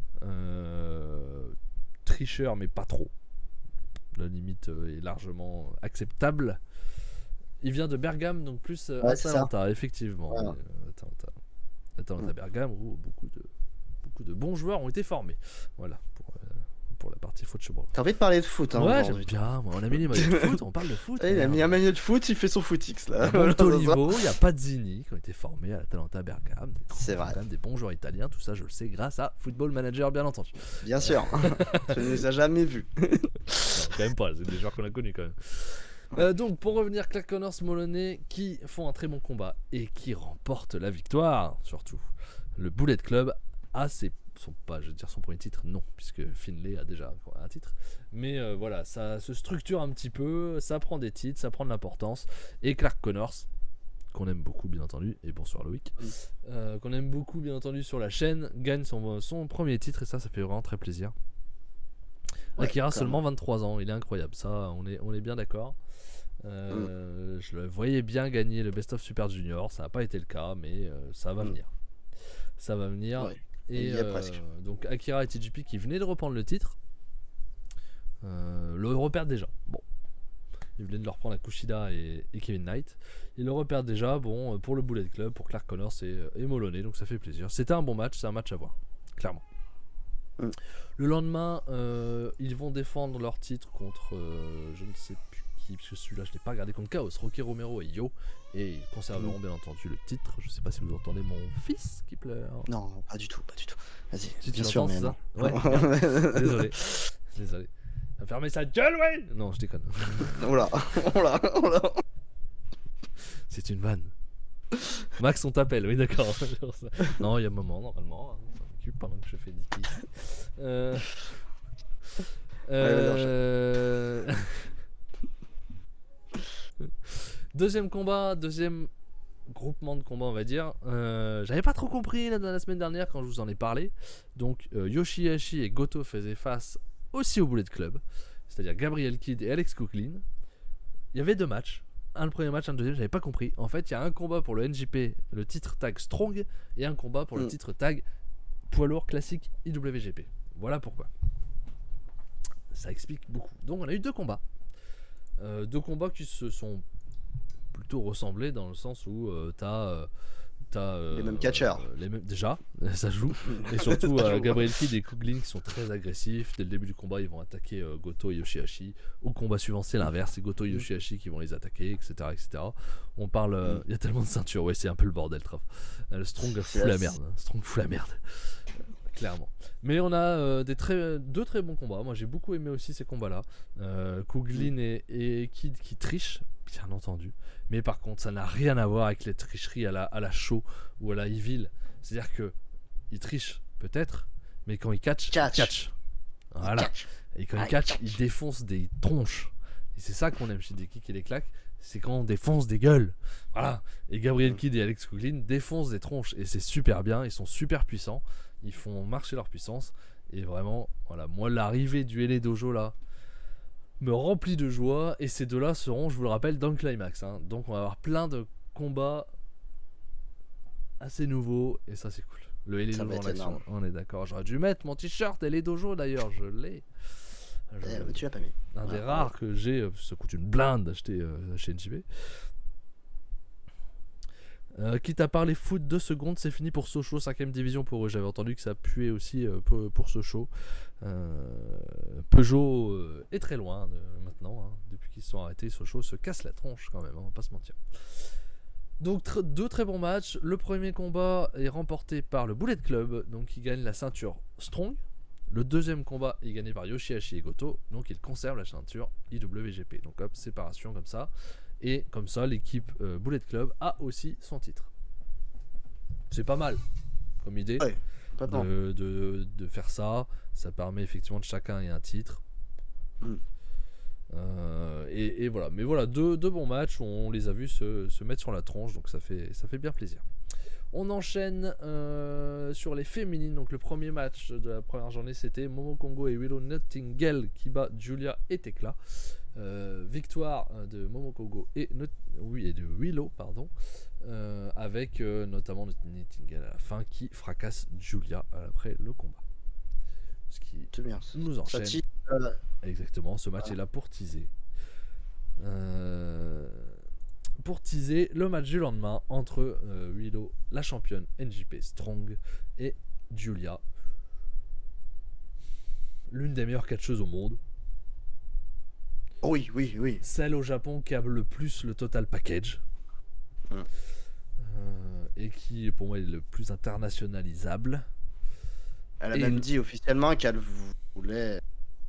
Tricheur, mais pas trop. La limite est largement acceptable. Il vient de Bergame, donc plus Ouais, c'est ça. Atalanta, effectivement. Voilà. Atalanta Bergame, où beaucoup de bons joueurs ont été formés. Voilà, pour la partie football. T'as envie de parler de foot, hein? Ouais, j'aime bien. Moi, on a mis les maillots de foot, on parle de foot. Il a mis un maillot de foot, il fait son footix là. Il y a Montolivo, il y a Pazzini qui ont été formés à l'Atalanta Bergame. C'est vrai. Quand même des bons joueurs italiens, tout ça je le sais grâce à Football Manager bien entendu. Bien sûr. Je ne les ai jamais vus. Non, quand même pas, c'est des joueurs qu'on a connus quand même. Donc pour revenir, Clark Connors, Moloney qui font un très bon combat et qui remportent la victoire surtout. Le Bullet Club a son premier titre, non, puisque Finlay a déjà un titre. Mais voilà, ça se structure un petit peu, ça prend des titres, ça prend de l'importance. Et Clark Connors, qu'on aime beaucoup bien entendu, et bonsoir Loïc, qu'on aime beaucoup bien entendu sur la chaîne, gagne son premier titre et ça fait vraiment très plaisir. Ouais, Akira, clairement. seulement 23 ans, il est incroyable, ça on est bien d'accord. Je le voyais bien gagner le Best of Super Junior, ça n'a pas été le cas, mais ça va venir. Ça va venir. Ouais. Et Il y est presque. donc Akira et TJP qui venaient de reprendre le titre le repèrent déjà. Bon, ils venaient de le reprendre à Kushida et Kevin Knight. Ils le repèrent déjà. Bon, pour le Bullet Club, pour Clark Connors et Moloney, donc ça fait plaisir. C'était un bon match, c'est un match à voir, clairement. Le lendemain, ils vont défendre leur titre contre je ne sais plus qui, parce que celui-là je l'ai pas regardé, contre Chaos, Rocky Romero et Yo, et ils conserveront bien entendu le titre. Je sais pas si vous entendez mon fils qui pleure. Non, pas du tout. Vas-y. Tu Bien sûr, mais ça non. Ouais. Désolé. Fermez sa gueule, ouais. Non, je déconne. Oh là. C'est une vanne. Max, on t'appelle, oui d'accord. Non, il y a un moment normalement. Hein. Ça m'occupe pendant que je fais Dicky. Deuxième combat, deuxième groupement de combat on va dire. J'avais pas trop compris la semaine dernière quand je vous en ai parlé. Donc Yoshihashi et Goto faisaient face aussi au Bullet Club, c'est-à-dire Gabriel Kidd et Alex Coughlin. Il y avait deux matchs. Le premier match, un deuxième, j'avais pas compris. En fait, il y a un combat pour le NJP, le titre tag Strong, et un combat pour le titre tag poids lourd classique IWGP. Voilà pourquoi. Ça explique beaucoup. Donc on a eu deux combats. Deux combats qui se sont plutôt ressemblés dans le sens où t'as les mêmes catcheurs. Déjà, ça joue. Et surtout Gabriel Kidd et Coughlin qui sont très agressifs. Dès le début du combat, ils vont attaquer Goto et Yoshihashi. Au combat suivant, c'est l'inverse. C'est Goto et Yoshihashi qui vont les attaquer, etc. On parle. Il y a tellement de ceintures. Ouais, c'est un peu le bordel, Traf. Le Strong fout la merde. Strong fout la merde. Clairement. Mais on a deux très bons combats. Moi, j'ai beaucoup aimé aussi ces combats-là. Coughlin et Kidd qui trichent, bien entendu. Mais par contre, ça n'a rien à voir avec les tricheries à la show ou à la evil. C'est-à-dire que ils trichent peut-être, mais quand ils catch. Voilà. Et quand ils catch, ils défoncent des tronches. Et c'est ça qu'on aime chez des kicks et des claques. C'est quand on défonce des gueules. Voilà. Et Gabriel Kidd et Alex Coughlin défoncent des tronches. Et c'est super bien. Ils sont super puissants. Ils font marcher leur puissance. Et vraiment, voilà. Moi, l'arrivée du LA Dojo là me remplit de joie. Et ces deux-là seront, je vous le rappelle, dans le climax. Hein. Donc, on va avoir plein de combats assez nouveaux. Et ça, c'est cool. Le LA Dojo en action. On est d'accord. J'aurais dû mettre mon t-shirt LA Dojo d'ailleurs. Je l'ai. Tu l'as pas mis. Un des rares que j'ai, ça coûte une blinde d'acheter chez NJB. Quitte à parler foot 2 secondes, c'est fini pour Sochaux, 5ème division pour eux. J'avais entendu que ça puait aussi pour Sochaux. Peugeot est très loin maintenant. Hein. Depuis qu'ils se sont arrêtés, Sochaux se casse la tronche quand même, on va pas se mentir. Donc deux très bons matchs. Le premier combat est remporté par le Bullet Club, donc qui gagne la ceinture Strong. Le deuxième combat est gagné par Yoshihashi et Goto, donc ils conservent la ceinture IWGP. Donc hop, séparation comme ça. Et comme ça, l'équipe Bullet Club a aussi son titre. C'est pas mal comme idée de faire ça. Ça permet effectivement de chacun ait un titre. Et voilà. Mais voilà, deux bons matchs où on les a vus se mettre sur la tronche, donc ça fait bien plaisir. On enchaîne sur les féminines. Donc le premier match de la première journée, c'était Momo Kongo et Willow Nightingale qui bat Julia et Tekla. Victoire de Momo Kongo et de Willow, pardon, avec notamment Nightingale à la fin qui fracasse Julia après le combat. Ce qui bien. nous enchaîne. Exactement, ce match est là pour teaser. Pour teaser le match du lendemain entre Willow, la championne NJP Strong, et Julia. l'une des meilleures catcheuses au monde. Oui, oui, oui. Celle au Japon qui a le plus le total package. Mm. Et qui, pour moi, est le plus internationalisable. Elle a Et même dit officiellement qu'elle voulait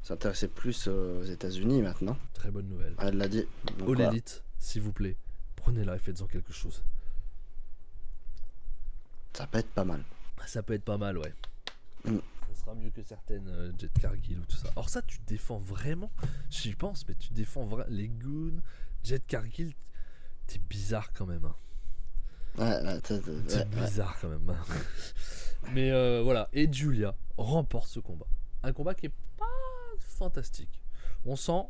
s'intéresser plus aux États-Unis maintenant. très bonne nouvelle. Elle l'a dit. Donc, All voilà. Elite, s'il vous plaît, prenez-la et faites-en quelque chose. Ça peut être pas mal. Ça peut être pas mal, ouais. Mm. Ça sera mieux que certaines Jet Cargill ou tout ça. Alors ça, tu défends vraiment, j'y pense, mais tu défends vraiment les goons, Jet Cargill, t'es bizarre quand même. Hein. Ouais, T'es ouais. bizarre quand même. Hein. Mais voilà, et Julia remporte ce combat. Un combat qui est pas fantastique. On sent,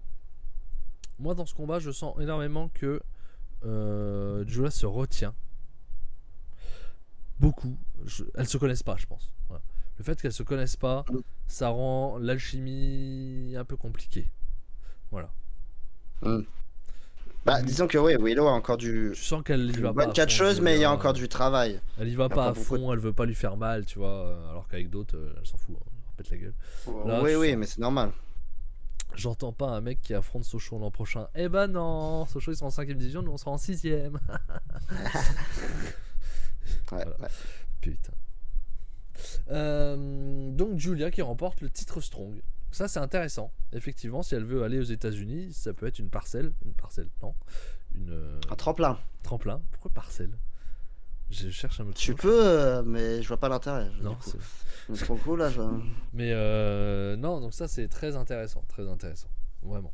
moi dans ce combat, je sens énormément que Julia se retient. Beaucoup. Elles se connaissent pas, je pense. Voilà. Le fait qu'elles se connaissent pas, ça rend l'alchimie un peu compliquée. Voilà. Mm. Bah, disons que oui, Willow a encore du. Tu sens qu'elle y va pas. Bonne à fond, catcheuse, mais il y a Julia. encore du travail. Elle y va Il y a pas à encore beaucoup fond, elle veut pas lui faire mal, tu vois. Alors qu'avec d'autres, elle s'en fout. Hein, elle leur pète la gueule. Là, Oui, tu oui, sens- mais c'est normal. J'entends pas un mec qui affronte Sochaux l'an prochain. Eh ben non, Sochaux ils sont en 5ème division, nous on sera en 6ème. Ouais, Voilà. ouais. Putain. Donc Julia qui remporte le titre Strong. Ça c'est intéressant. Effectivement, si elle veut aller aux États-Unis, ça peut être une parcelle. Une parcelle, non. Une Un tremplin. tremplin. Pourquoi parcelle? Je cherche un autre Tu mot. peux, mais je vois pas l'intérêt. Non, du coup. c'est- Mais trop cool là. Mais non, donc ça c'est très intéressant. Très intéressant. Vraiment.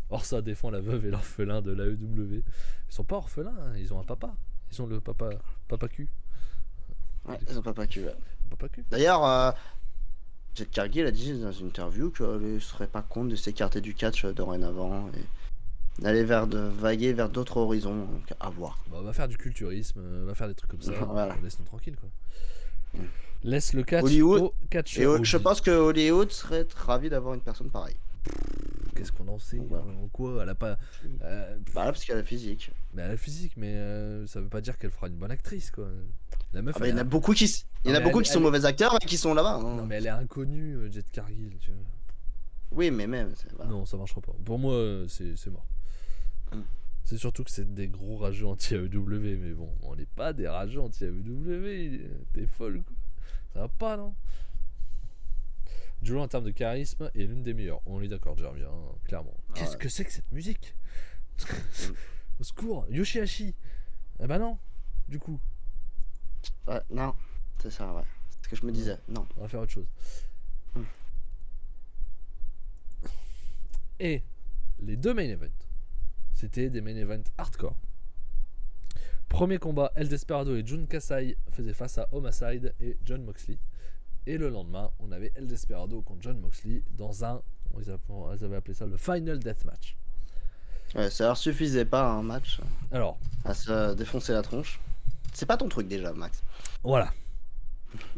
Or ça défend la veuve et l'orphelin de l'AEW. Ils sont pas orphelins, hein, ils ont un papa. Ils ont le papa cul. Ouais, ils ont pas cul. Ouais. Papa cul. D'ailleurs, Jet Cargill a dit dans une interview qu'elle ne serait pas contre de s'écarter du catch dorénavant et d'aller vaguer vers d'autres horizons. Donc à voir. Bah, on va faire du culturisme, on va faire des trucs comme ça. Voilà. Laisse-nous tranquille quoi. Mm. Laisse le catch Hollywood- au catch. Et je pense que Hollywood serait ravi d'avoir une personne pareille. Qu'est-ce qu'on en sait Voilà. en quoi? Elle a pas. Bah là, parce qu'elle a la physique. Mais elle a le physique, mais ça veut pas dire qu'elle fera une bonne actrice quoi. La meuf. Ah bah, elle il y en est a beaucoup qui, Non, mais qui sont elle- mauvais acteurs et qui sont là-bas. Hein. Non mais elle est inconnue, Jet Cargill. Tu vois. Oui, mais même. Voilà. Non, ça marchera pas. Pour moi, c'est mort. Mm. C'est surtout que c'est des gros rageux anti-AEW, mais bon, on n'est pas des rageux anti-AEW. T'es folle quoi. Ça va pas, non? Julia en termes de charisme est l'une des meilleures. On est d'accord, Jeremy, hein, clairement. Qu'est-ce Ouais. que c'est que cette musique? Au secours, Yoshihashi. Eh ben non, du coup, Ouais, non, c'est ça, ouais. C'est ce que je me disais. Non. on va faire autre chose. Mm. Et les deux main events, c'était des main events hardcore. Premier combat, El Desperado et Jun Kasai faisaient face à Homicide et John Moxley. Et le lendemain, on avait El Desperado contre John Moxley dans un, ils avaient appelé ça le Final Deathmatch. Ouais, ça leur suffisait pas un match Alors, à se défoncer la tronche. C'est pas ton truc déjà, Max. voilà.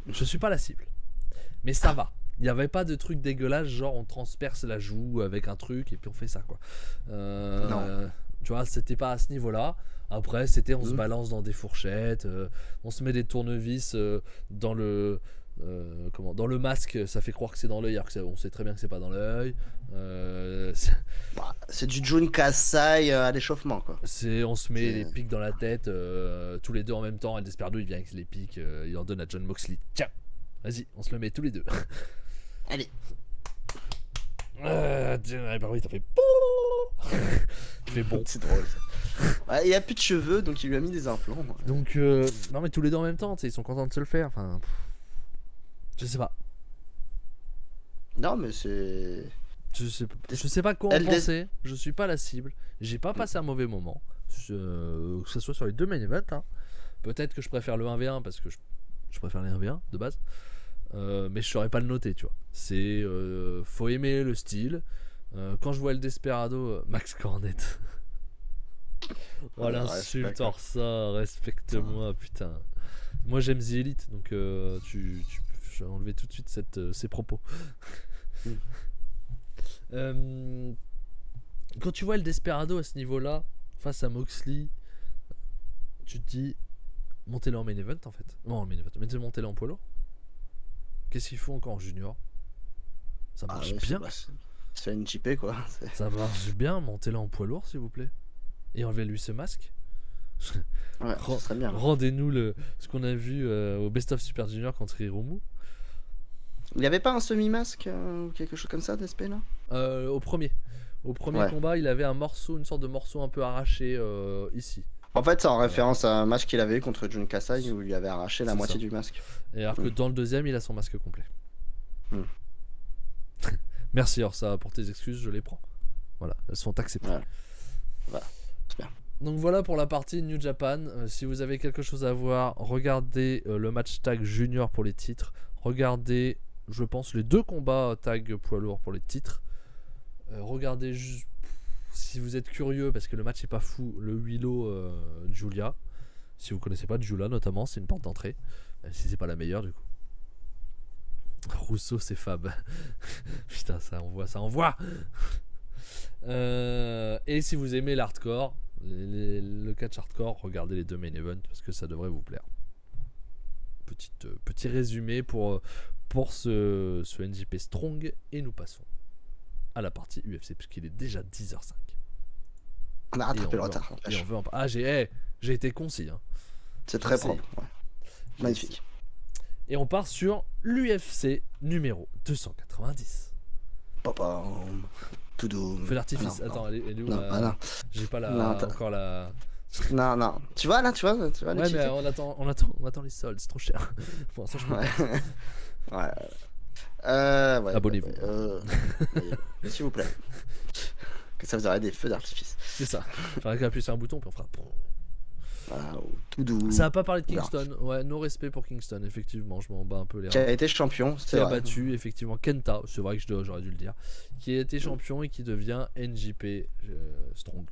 Je suis pas la cible. Mais ça va. Il n'y avait pas de truc dégueulasse, genre on transperce la joue avec un truc et puis on fait ça quoi. Non. Tu vois, c'était pas à ce niveau-là. Après, c'était on se Mhm. balance dans des fourchettes, on se met des tournevis dans le dans le masque, ça fait croire que c'est dans l'œil alors on sait très bien que c'est pas dans l'œil. Bah, c'est du Jun Kasai à l'échauffement, quoi. On se met C'est- les pics dans la tête tous les deux en même temps. El Desperado il vient avec les pics, il en donne à John Moxley. Tiens, vas-y, on se le met tous les deux. Allez. Bah oui, t'as fait. Tu fais bon. C'est drôle. Ça. Ouais, il a plus de cheveux, donc il lui a mis des implants. Donc, non, mais tous les deux en même temps, tu sais, ils sont contents de se le faire. Enfin, je sais pas. Non, mais c'est. Je sais pas quoi en Elle penser. Je suis pas la cible. J'ai pas passé un mauvais moment. Que ce soit sur les deux main events. Hein. Peut-être que je préfère le 1v1 parce que je préfère les 1v1 de base. Mais je saurais pas le noter, tu vois. C'est. Faut aimer le style. Quand je vois le Desperado, Max Cornette. Oh l'insulte, respect. hors ça, respecte-moi, putain. Moi j'aime The Elite, donc je vais enlever tout de suite ces propos. Quand tu vois le Desperado à ce niveau-là, face à Moxley, tu te dis, montez-le en main event en fait. Non, en main event, montez-le en poids lourd. Qu'est-ce qu'il faut encore en junior? Ça Ah marche ouais, bien. c'est une JP quoi. Ça marche bien. Montez-le en poids lourd, s'il vous plaît. Et enlevez-lui ce masque. Ouais, ça serait bien. Rendez-nous ce qu'on a vu au Best of Super Junior contre Hiromu. Il y avait pas un semi-masque ou quelque chose comme ça d'SP là? Au premier. Au premier Ouais. combat, il avait un morceau, une sorte de morceau un peu arraché ici. En fait, c'est en référence à un match qu'il avait eu contre Jun Kasai où il lui avait arraché la C'est moitié ça. du masque. Et alors que dans le deuxième, il a son masque complet. Mm. Merci Orsa pour tes excuses, je les prends. Voilà, elles sont acceptées. Ouais. Voilà, c'est bien. Donc voilà pour la partie New Japan. Si vous avez quelque chose à voir, regardez le match tag junior pour les titres. Regardez, je pense, les 2 combats tag poids lourd pour les titres. Regardez juste si vous êtes curieux, parce que le match est pas fou, le Willow Julia. Si vous connaissez pas Julia notamment, c'est une porte d'entrée. Même si c'est pas la meilleure du coup. Rousseau c'est Fab. Putain, ça envoie, ça envoie. Et si vous aimez l'hardcore, le catch hardcore, regardez les 2 main events parce que ça devrait vous plaire. Petit résumé pour ce NJP Strong, et nous passons à la partie UFC puisqu'il est déjà 10h05. On a rattrapé le retard. Et on veut ah, j'ai été concis. Hein. C'est très propre. Ouais. Magnifique. Et on part sur l'UFC numéro 290. Papa, tout doux. Feu d'artifice. Ah, non, attends, elle est où non, la... non. J'ai pas encore la. Non, non. Tu vois là, tu vois Ouais, mais on attend les soldes, c'est trop cher. Pour l'instant, je peux pas. Ouais. Abonnez-vous. S'il vous plaît. Que ça vous aurait des feux d'artifice. C'est ça. Faudrait qu'à appuyer sur un bouton puis on fera. Voilà, tout doux. Ça a pas parlé de Kingston. Ouais, no respect pour Kingston, effectivement. Je m'en bats un peu les reins. Qui a été champion, Qui a battu effectivement Kenta, c'est vrai que j'aurais dû le dire. Qui a été champion et qui devient NJP Strong.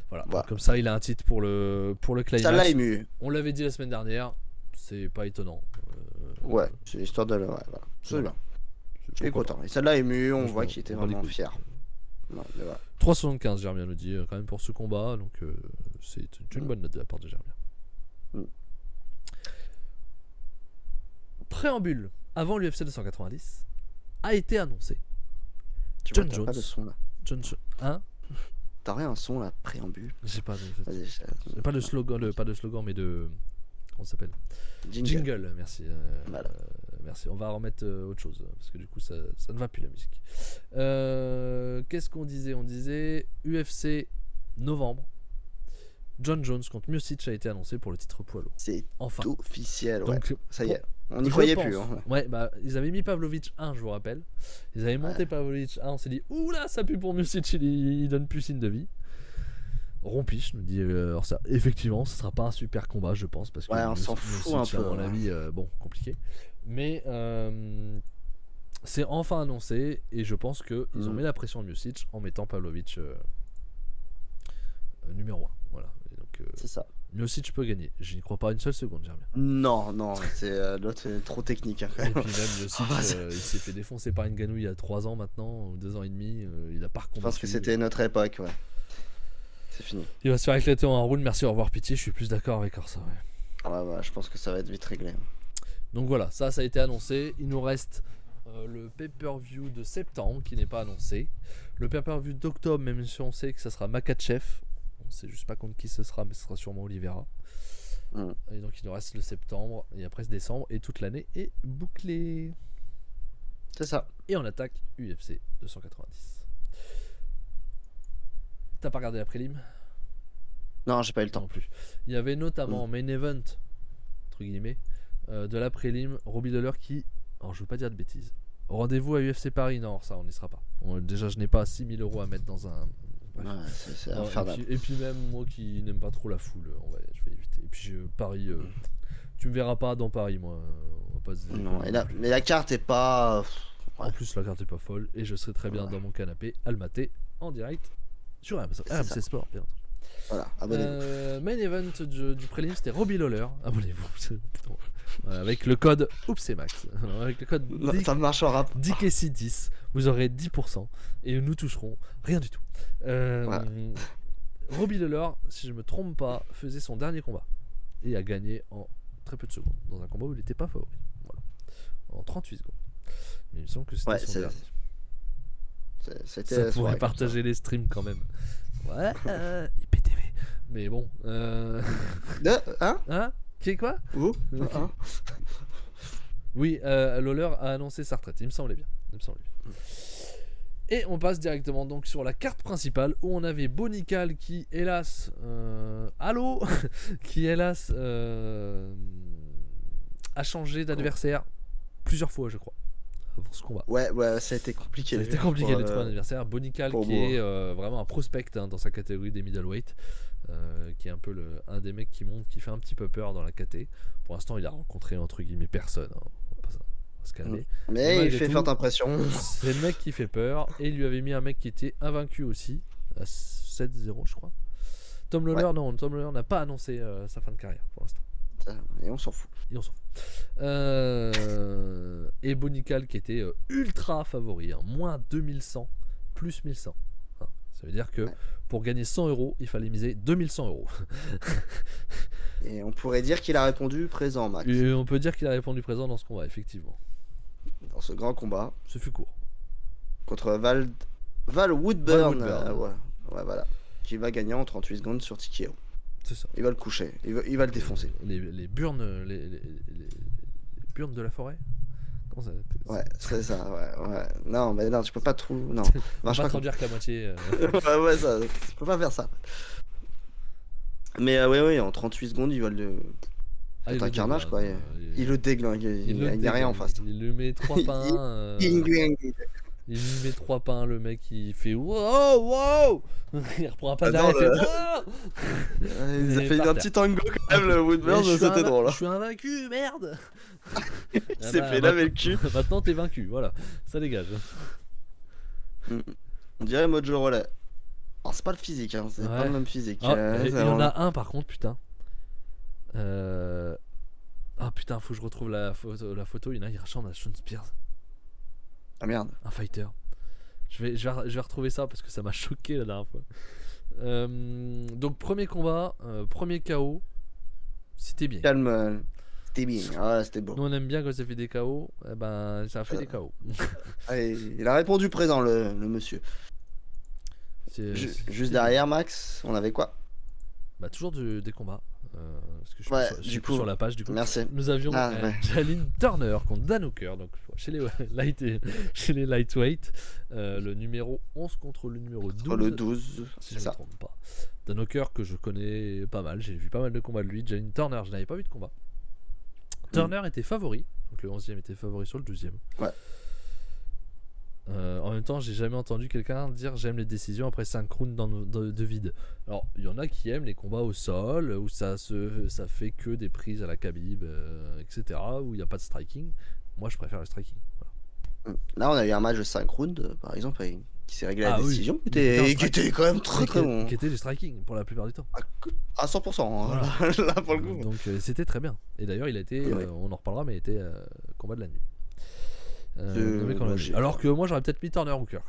Voilà. Voilà. Comme ça, il a un titre pour le climax. Ça l'a ému. On l'avait dit la semaine dernière. C'est pas étonnant. Ouais, c'est l'histoire de. Ouais, voilà. C'est bien. Je suis content. Et ça l'a ému, on voit qu'il était vraiment fier. Ouais, voilà. 3,75 Germien nous dit quand même pour ce combat, donc c'est une bonne note de la part de Germien. Préambule avant l'UFC 290 a été annoncé. Tu John vois, Jones. Pas de son là. Hein? T'aurais un son là, préambule. J'ai pas. Vas-y, Pas de slogan, mais de. Comment ça s'appelle? Jingle, merci. Voilà. Merci. On va remettre autre chose parce que du coup ça ne va plus la musique. Qu'est-ce qu'on disait? On disait UFC novembre. John Jones contre Miocic a été annoncé pour le titre poids lourd. C'est enfin officiel, ouais. Donc, ça y est. On n'y croyait plus. Hein. Ouais, bah ils avaient mis Pavlovich 1, je vous rappelle. Ils avaient monté Pavlovich 1, on s'est dit oula, ça pue pour Miocic, il donne plus signe de vie. Rompiche nous dit alors ça, effectivement, ce sera pas un super combat, je pense, parce que on s'en fout un peu. À mon avis, bon, compliqué. Mais c'est enfin annoncé et je pense que ils ont mis la pression à Miocic en mettant Pavlovich numéro 1. Voilà. Donc c'est ça. Miocic peut gagner. Je n'y crois pas une seule seconde, Germain. Non, c'est l'autre c'est trop technique. Hein, et puis même Miocic, il s'est fait défoncer par Ngannou il y a 3 ans maintenant, 2 ans et demi. Il a pas recombattu. Je pense que c'était notre époque, ouais. C'est fini. Il va se faire éclater en roule, merci, au revoir, pitié. Je suis plus d'accord avec Orsa. Ouais, je pense que ça va être vite réglé. Donc voilà, ça a été annoncé. Il nous reste le pay-per-view de septembre qui n'est pas annoncé. Le pay-per-view d'octobre, même si on sait que ça sera Makhachev. On sait juste pas contre qui ce sera, mais ce sera sûrement Oliveira. Et donc il nous reste le septembre et après ce décembre et toute l'année est bouclée. C'est ça. Et on attaque UFC 290. T'as pas regardé la prélim? Non, j'ai pas eu le temps non plus. Il y avait notamment en main event, entre guillemets, de la prélim, Robbie Lawler qui, alors je veux pas dire de bêtises, rendez-vous à UFC Paris, non, ça on n'y sera pas. Déjà je n'ai pas 6000 € à mettre dans un... Ouais, c'est infernal. Et puis même moi qui n'aime pas trop la foule, je vais éviter. Et puis Paris, tu me verras pas dans Paris, moi. On va pas non, mais la carte est pas... En plus la carte est pas folle et je serai très bien dans mon canapé à le mater en direct sur RMC Sport, bien entendu. Voilà, abonnez-vous. Main event du prélim, c'était Robbie Lawler. Abonnez-vous. Avec le code OupsEmax. Avec le code ça marche en rap. DKC10, vous aurez 10% et nous toucherons rien du tout. Robbie Lawler, si je me trompe pas, faisait son dernier combat et a gagné en très peu de secondes dans un combat où il n'était pas favori. Voilà. En 38 secondes. Mais il me semble que c'était Ouais, son dernier. c'était Ça la pourrait soirée, comme partager les streams quand même. Ouais, IPTV. Mais bon. ça. Hein? Hein? Qui est quoi? Où? Hein? Oui, Lawler a annoncé sa retraite, il me semblait bien. Et on passe directement donc sur la carte principale où on avait Bonical qui hélas allô qui hélas a changé d'adversaire plusieurs fois je crois avant ce combat. Ouais, ça a été compliqué. Ça a été compliqué de trouver un adversaire. Bonical pour qui moi. est vraiment un prospect dans sa catégorie des middleweight, qui est un peu un des mecs qui monte, qui fait un petit peu peur dans la KT. Pour l'instant il a rencontré entre guillemets personne, hein. On va se calmer. Mais il malgré fait tout, forte impression. C'est le mec qui fait peur. Et il lui avait mis un mec qui était invaincu aussi, à 7-0 je crois. Tom Lawler, non, Tom Lawler n'a pas annoncé sa fin de carrière pour l'instant. Et on s'en fout. Et Bonical qui était ultra favori, hein, moins 2100, plus 1100. Hein. Ça veut dire que pour gagner 100 €, il fallait miser 2100 €. Et on pourrait dire qu'il a répondu présent, Max. Et on peut dire qu'il a répondu présent dans ce combat, effectivement. Dans ce grand combat. Ce fut court. Contre Val Woodburn. Woodburn. Ouais, voilà. Qui va gagner en 38 secondes sur TKO. C'est ça. Il va le coucher. Il va le défoncer. Les burnes, les burnes de la forêt. Comment ça? Ouais, c'est ça. Ouais. Non, mais non, tu peux pas trop. Non. On va pas traduire que la moitié. ouais, ça. Tu peux pas faire ça. Mais oui, en 38 secondes, il va le. C'est un carnage, quoi. Il le déglingue. Il n'y a rien en face. Il lui met 3 pains. Il lui met 3 pains, le mec il fait wow. Il reprend pas derrière, il fait wow. Il a fait un petit tango quand même, le Woodburn, c'était drôle. Je suis invaincu, merde. Il s'est fait laver le cul. Maintenant t'es vaincu, voilà, ça dégage. On dirait Mojo Rawley. Alors c'est pas le physique, hein, c'est pas le même physique. Il y en a un par contre, putain. Ah putain, faut que je retrouve la photo. Il y en a, il ressemble à Sean Spears. Ah merde. Un fighter. Je vais retrouver ça parce que ça m'a choqué la dernière fois. Donc premier combat, premier KO. C'était bien. Calme. C'était bien. Ah, c'était beau. Nous on aime bien quand ça fait des KO. Eh ben ça a fait des KO. Il a répondu présent le monsieur. Juste derrière Max, on avait quoi? Bah toujours des combats. Parce que je suis coup, sur la page du coup. Merci. Nous avions Jalin Turner contre Dan Hooker, donc chez les lightweight, le numéro 11 contre le numéro 12. Le 12, si je ne me trompe pas. Dan Hooker que je connais pas mal, j'ai vu pas mal de combats de lui. Jalin Turner, je n'avais pas vu de combat. Turner était favori, donc le 11e était favori sur le 12e. Ouais. En même temps, j'ai jamais entendu quelqu'un dire j'aime les décisions après 5 rounds de vide. Alors, il y en a qui aiment les combats au sol, où ça fait que des prises à la Khabib, etc., où il n'y a pas de striking. Moi, je préfère le striking. Voilà. Là, on a eu un match de 5 rounds, par exemple, qui s'est réglé à la décision, oui. qui était quand même très bon. Qui était du striking pour la plupart du temps. À 100%, hein, voilà. là pour le coup. Donc, c'était très bien. Et d'ailleurs, il a été, on en reparlera, mais il était combat de la nuit. Alors que moi j'aurais peut-être mis Turner Hooker.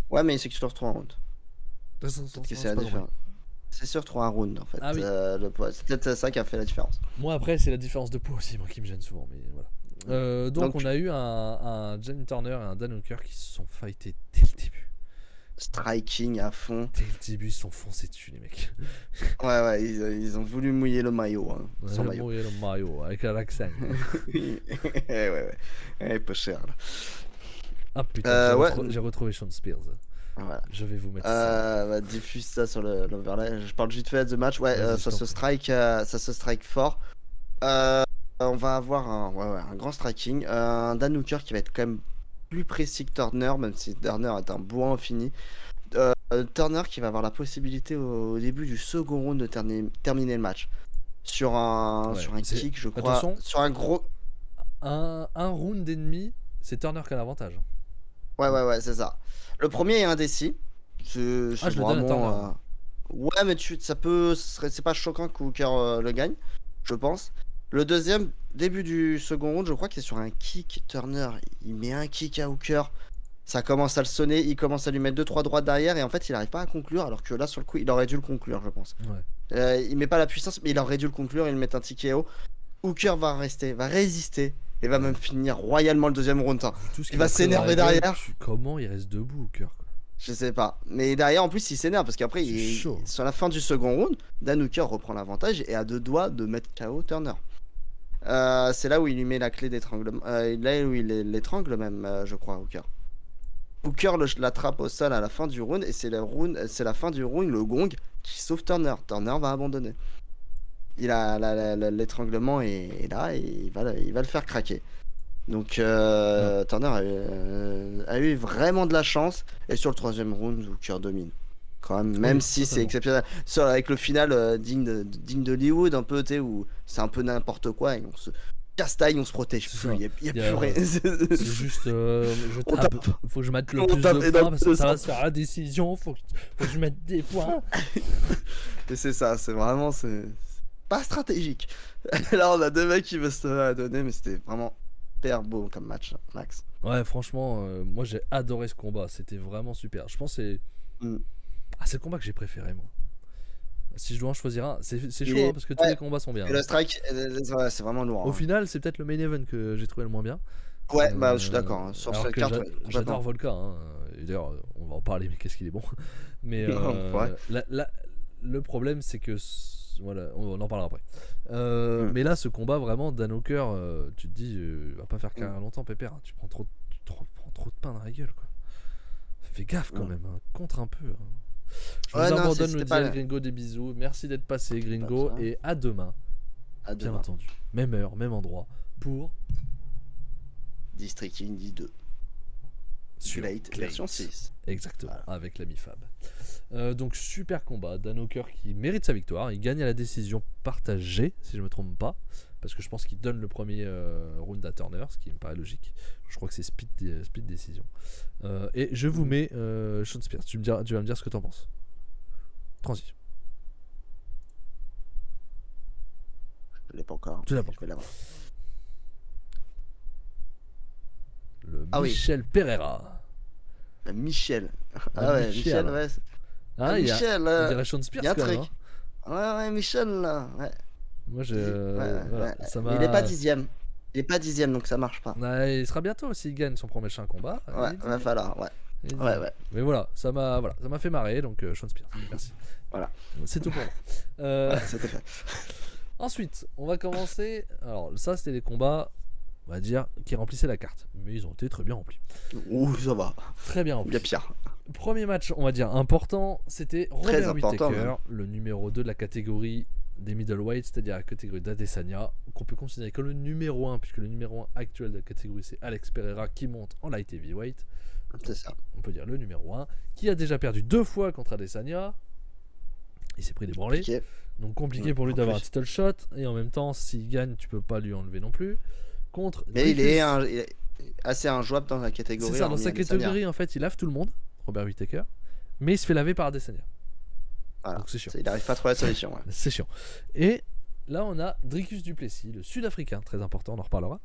Ouais, mais c'est que sur 3 rounds. C'est la différence. C'est sur 3 rounds en fait. Ah, oui. C'est peut-être ça qui a fait la différence. Moi après c'est la différence de poids aussi, moi qui me gêne souvent. Mais voilà. Donc on a eu un Jalin Turner et un Dan Hooker qui se sont fightés dès le début. Striking à fond. Dès le début ils se sont foncés dessus les mecs. Ouais, ils ont voulu mouiller le maillot. Hein, sans maillot. Mouiller le maillot avec l'accent. ouais, pas cher là. Ah putain, j'ai retrouvé Sean Spears. Voilà. Je vais vous mettre ça. Diffuse ça sur l'overlay. Je parle vite fait de match. Ouais, ça se strike fort. On va avoir un grand striking. Un Dan Hooker qui va être quand même plus précis que Turner, même si Turner est un bois infini. Turner qui va avoir la possibilité au début du second round de terminer le match. Sur un kick, je crois. Attention, sur un gros. Un round d'ennemi, c'est Turner qui a l'avantage. Ouais, c'est ça. Le premier est indécis. C'est je vraiment, le donne à Turner. Ouais, mais c'est pas choquant que Hooker le gagne, je pense. Le deuxième, début du second round, je crois que c'est sur un kick. Turner, il met un kick à Hooker. Ça commence à le sonner, il commence à lui mettre 2-3 droites derrière et en fait il n'arrive pas à conclure alors que là sur le coup il aurait dû le conclure je pense. Il met pas la puissance mais il aurait dû le conclure, il met un TKO. Hooker va résister Il va même finir royalement le deuxième round, hein. Tout ce Il qu'il va a pris dans s'énerver la gueule, derrière. Comment il reste debout, Hooker, quoi. Je sais pas. Mais derrière, en plus, il s'énerve parce qu'après, C'est chaud. sur la fin du second round, Dan Hooker reprend l'avantage et a 2 doigts de mettre KO Turner. C'est là où il lui met la clé d'étranglement. Là où il l'étrangle même, je crois, Hooker. Hooker l'attrape au sol à la fin du round et c'est la fin du round, le gong qui sauve Turner. Turner va abandonner. Il a l'étranglement est là et il va le faire craquer. Donc Turner a eu vraiment de la chance et sur le troisième round, Hooker domine. Quand même Oui, si c'est totalement. exceptionnel. Avec le final digne d'Hollywood, un peu, tu sais, où c'est un peu n'importe quoi et on se castaille, on se protège C'est plus, ça. il y a Il y plus a- rien. C'est juste, je On tape. tape. Faut que je mette le On plus tape de et dans points parce que le ça va sens. se faire la décision. Faut que je mette des points. Et c'est ça, c'est vraiment, c'est pas stratégique. Là, on a 2 mecs qui veulent se la donner, mais c'était vraiment hyper beau comme match, Max. Ouais, franchement, moi j'ai adoré ce combat. C'était vraiment super. Je pense que c'est. Mm. Ah, c'est le combat que j'ai préféré, moi. Si je dois en choisir un, c'est Il chaud est- hein, parce que tous ouais. les combats sont bien. Et Hein. le strike, ouais, c'est vraiment lourd. Au Hein. final, c'est peut-être le main event que j'ai trouvé le moins bien. Ouais, bah je suis d'accord. Hein. Sur Alors cette que carte, ouais, j'adore complètement. Volca. Hein. Et d'ailleurs, on va en parler, mais qu'est-ce qu'il est bon. Mais Ouais. le problème, c'est que. Voilà, on en parlera après. Mm. Mais là, ce combat, vraiment, Dan Hooker, tu te dis, va pas faire carrière longtemps, Pépère. Hein. Tu prends trop de pain dans la gueule, quoi. Fais gaffe quand même, hein. Contre un peu. Hein. Je Ouais, vous non, abandonne, c'était le pas DL Gringo, des bisous. Merci d'être passé, Gringo. Pas ça. Et à demain, À bien demain. entendu. Même heure, même endroit. Pour District Indie 2. sur Glade, version 6. Exactement, avec l'ami Fab. Donc super combat, Dan Hooker qui mérite sa victoire, il gagne à la décision partagée, si je me trompe pas, parce que je pense qu'il donne le premier round à Turner, ce qui me paraît logique. Je crois que c'est split décision. Et je vous mets Sean Spears, tu vas me dire ce que t'en penses. Transition. Je l'ai pas encore. Tu l'as pas. Je vais l'avoir. Le Ah oui. Michel Pereira. Michel. Ah, Ah ouais, Michel. Michel, ouais. Ah, Michel, on dirait Sean Spears il y a un quand même. truc. Hein. Ouais, Michel, là. Ouais. Moi, Ouais. ça Mais m'a. il est pas 10ème. Il est pas 10ème, donc ça marche pas. Ouais, il sera bientôt s'il gagne son prochain combat. Ouais, Il est va falloir, ouais. Ouais. Mais voilà, ça m'a fait marrer, donc Sean Spears. Merci. Voilà. C'est tout pour moi. Ouais, c'était fait. Ensuite, on va commencer. Alors, ça, c'était les combats, on va dire, qui remplissaient la carte. Mais ils ont été très bien remplis. Ouh, ça va. Très bien Il y a remplis. pire. Premier match, on va dire, important, c'était Très Robert important, Whittaker, même. le numéro 2 de la catégorie des middleweight, c'est-à-dire la catégorie d'Adesanya, qu'on peut considérer comme le numéro 1, puisque le numéro 1 actuel de la catégorie, c'est Alex Pereira, qui monte en light heavyweight. C'est ça. On peut dire le numéro 1, qui a déjà perdu 2 fois contre Adesanya. Il s'est pris des branlées. Ok. Donc compliqué Ouais, pour lui en d'avoir un plus. title shot. Et en même temps, s'il gagne, tu peux pas lui enlever non plus. Contre Mais il est Dricus. assez injouable dans la catégorie. C'est ça, dans hormis sa Adesanya. catégorie, en fait, il lave tout le monde, Robert Whittaker. Mais il se fait laver par Adesanya. Voilà. Donc c'est chiant. Il n'arrive pas à trouver la solution. Ouais. C'est chiant. Et là, on a Dricus du Plessis, le sud-africain, très important, on en reparlera.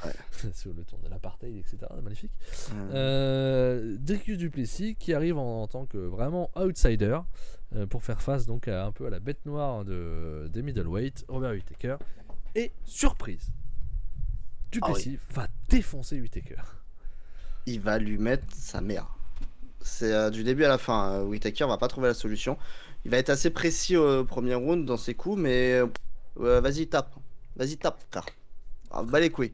Ouais. Sur le tour de l'apartheid, etc. Magnifique. Euh, Dricus du Plessis qui arrive en tant que vraiment outsider pour faire face donc un peu à la bête noire des middleweight, Robert Whittaker. Et surprise, du Ah oui. Plessis va défoncer Whittaker. Il va lui mettre sa mère. C'est du début à la fin. Whittaker va pas trouver la solution. Il va être assez précis au premier round dans ses coups, mais vas-y tape. Vas-y tape, frère. Ah, bah les couilles.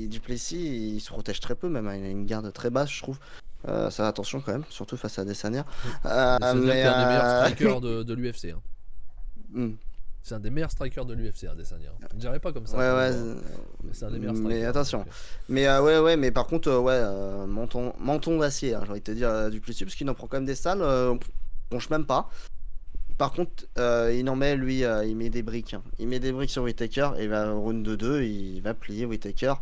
Duplessis, il se protège très peu, même. Il a une garde très basse, je trouve. Ça, attention quand même, surtout face à Adesanya. Adesanya qui est un des meilleurs strikers de l'UFC. Hein. Hmm. C'est un des meilleurs strikers de l'UFC, Adesanya. Je ne dirais pas comme ça. Ouais, mais c'est un des meilleurs strikers. mais attention. Donc, Mais mais par contre, menton d'acier, hein, j'ai envie de te dire, Duplessis, parce qu'il en prend quand même des salles, bronche même pas. Par contre, il en met, lui, il met des briques. Hein. Il met des briques sur Whittaker, et va round 2-2, il va plier Whittaker.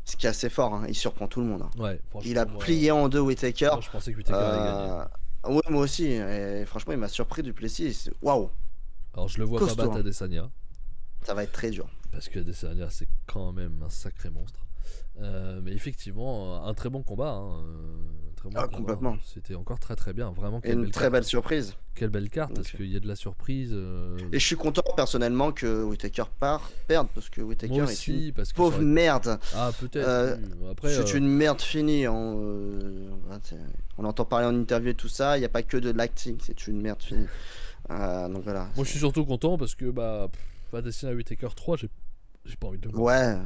Ce qui est assez fort, hein. Il surprend tout le monde. Hein. ouais, franchement, Il a plié en deux Whittaker. moi, je pensais que Whittaker allait gagner. Ouais, moi aussi. Et franchement, il m'a surpris Duplessis. Waouh, Alors, je le vois costaud, pas battre hein. Adesanya. ça va être très dur. Parce que Adesanya, c'est quand même un sacré monstre. Mais effectivement, un très bon combat. Hein, un très bon Ah, combat. complètement. C'était encore très très bien. Vraiment, Et une très belle surprise. Quelle belle carte, parce Donc, qu'il y a de la surprise. Et je suis content personnellement que Whittaker perde parce que Whittaker Moi est une aussi, parce que ça pauvre aurait- merde. Ah, peut-être. Euh, Oui. Après, C'est une merde finie. Hein, on entend parler en interview et tout ça. Il n'y a pas que de l'acting, c'est une merde finie. Donc voilà. moi je suis surtout content parce que Adesanya Whittaker 3, j'ai pas envie de le voir.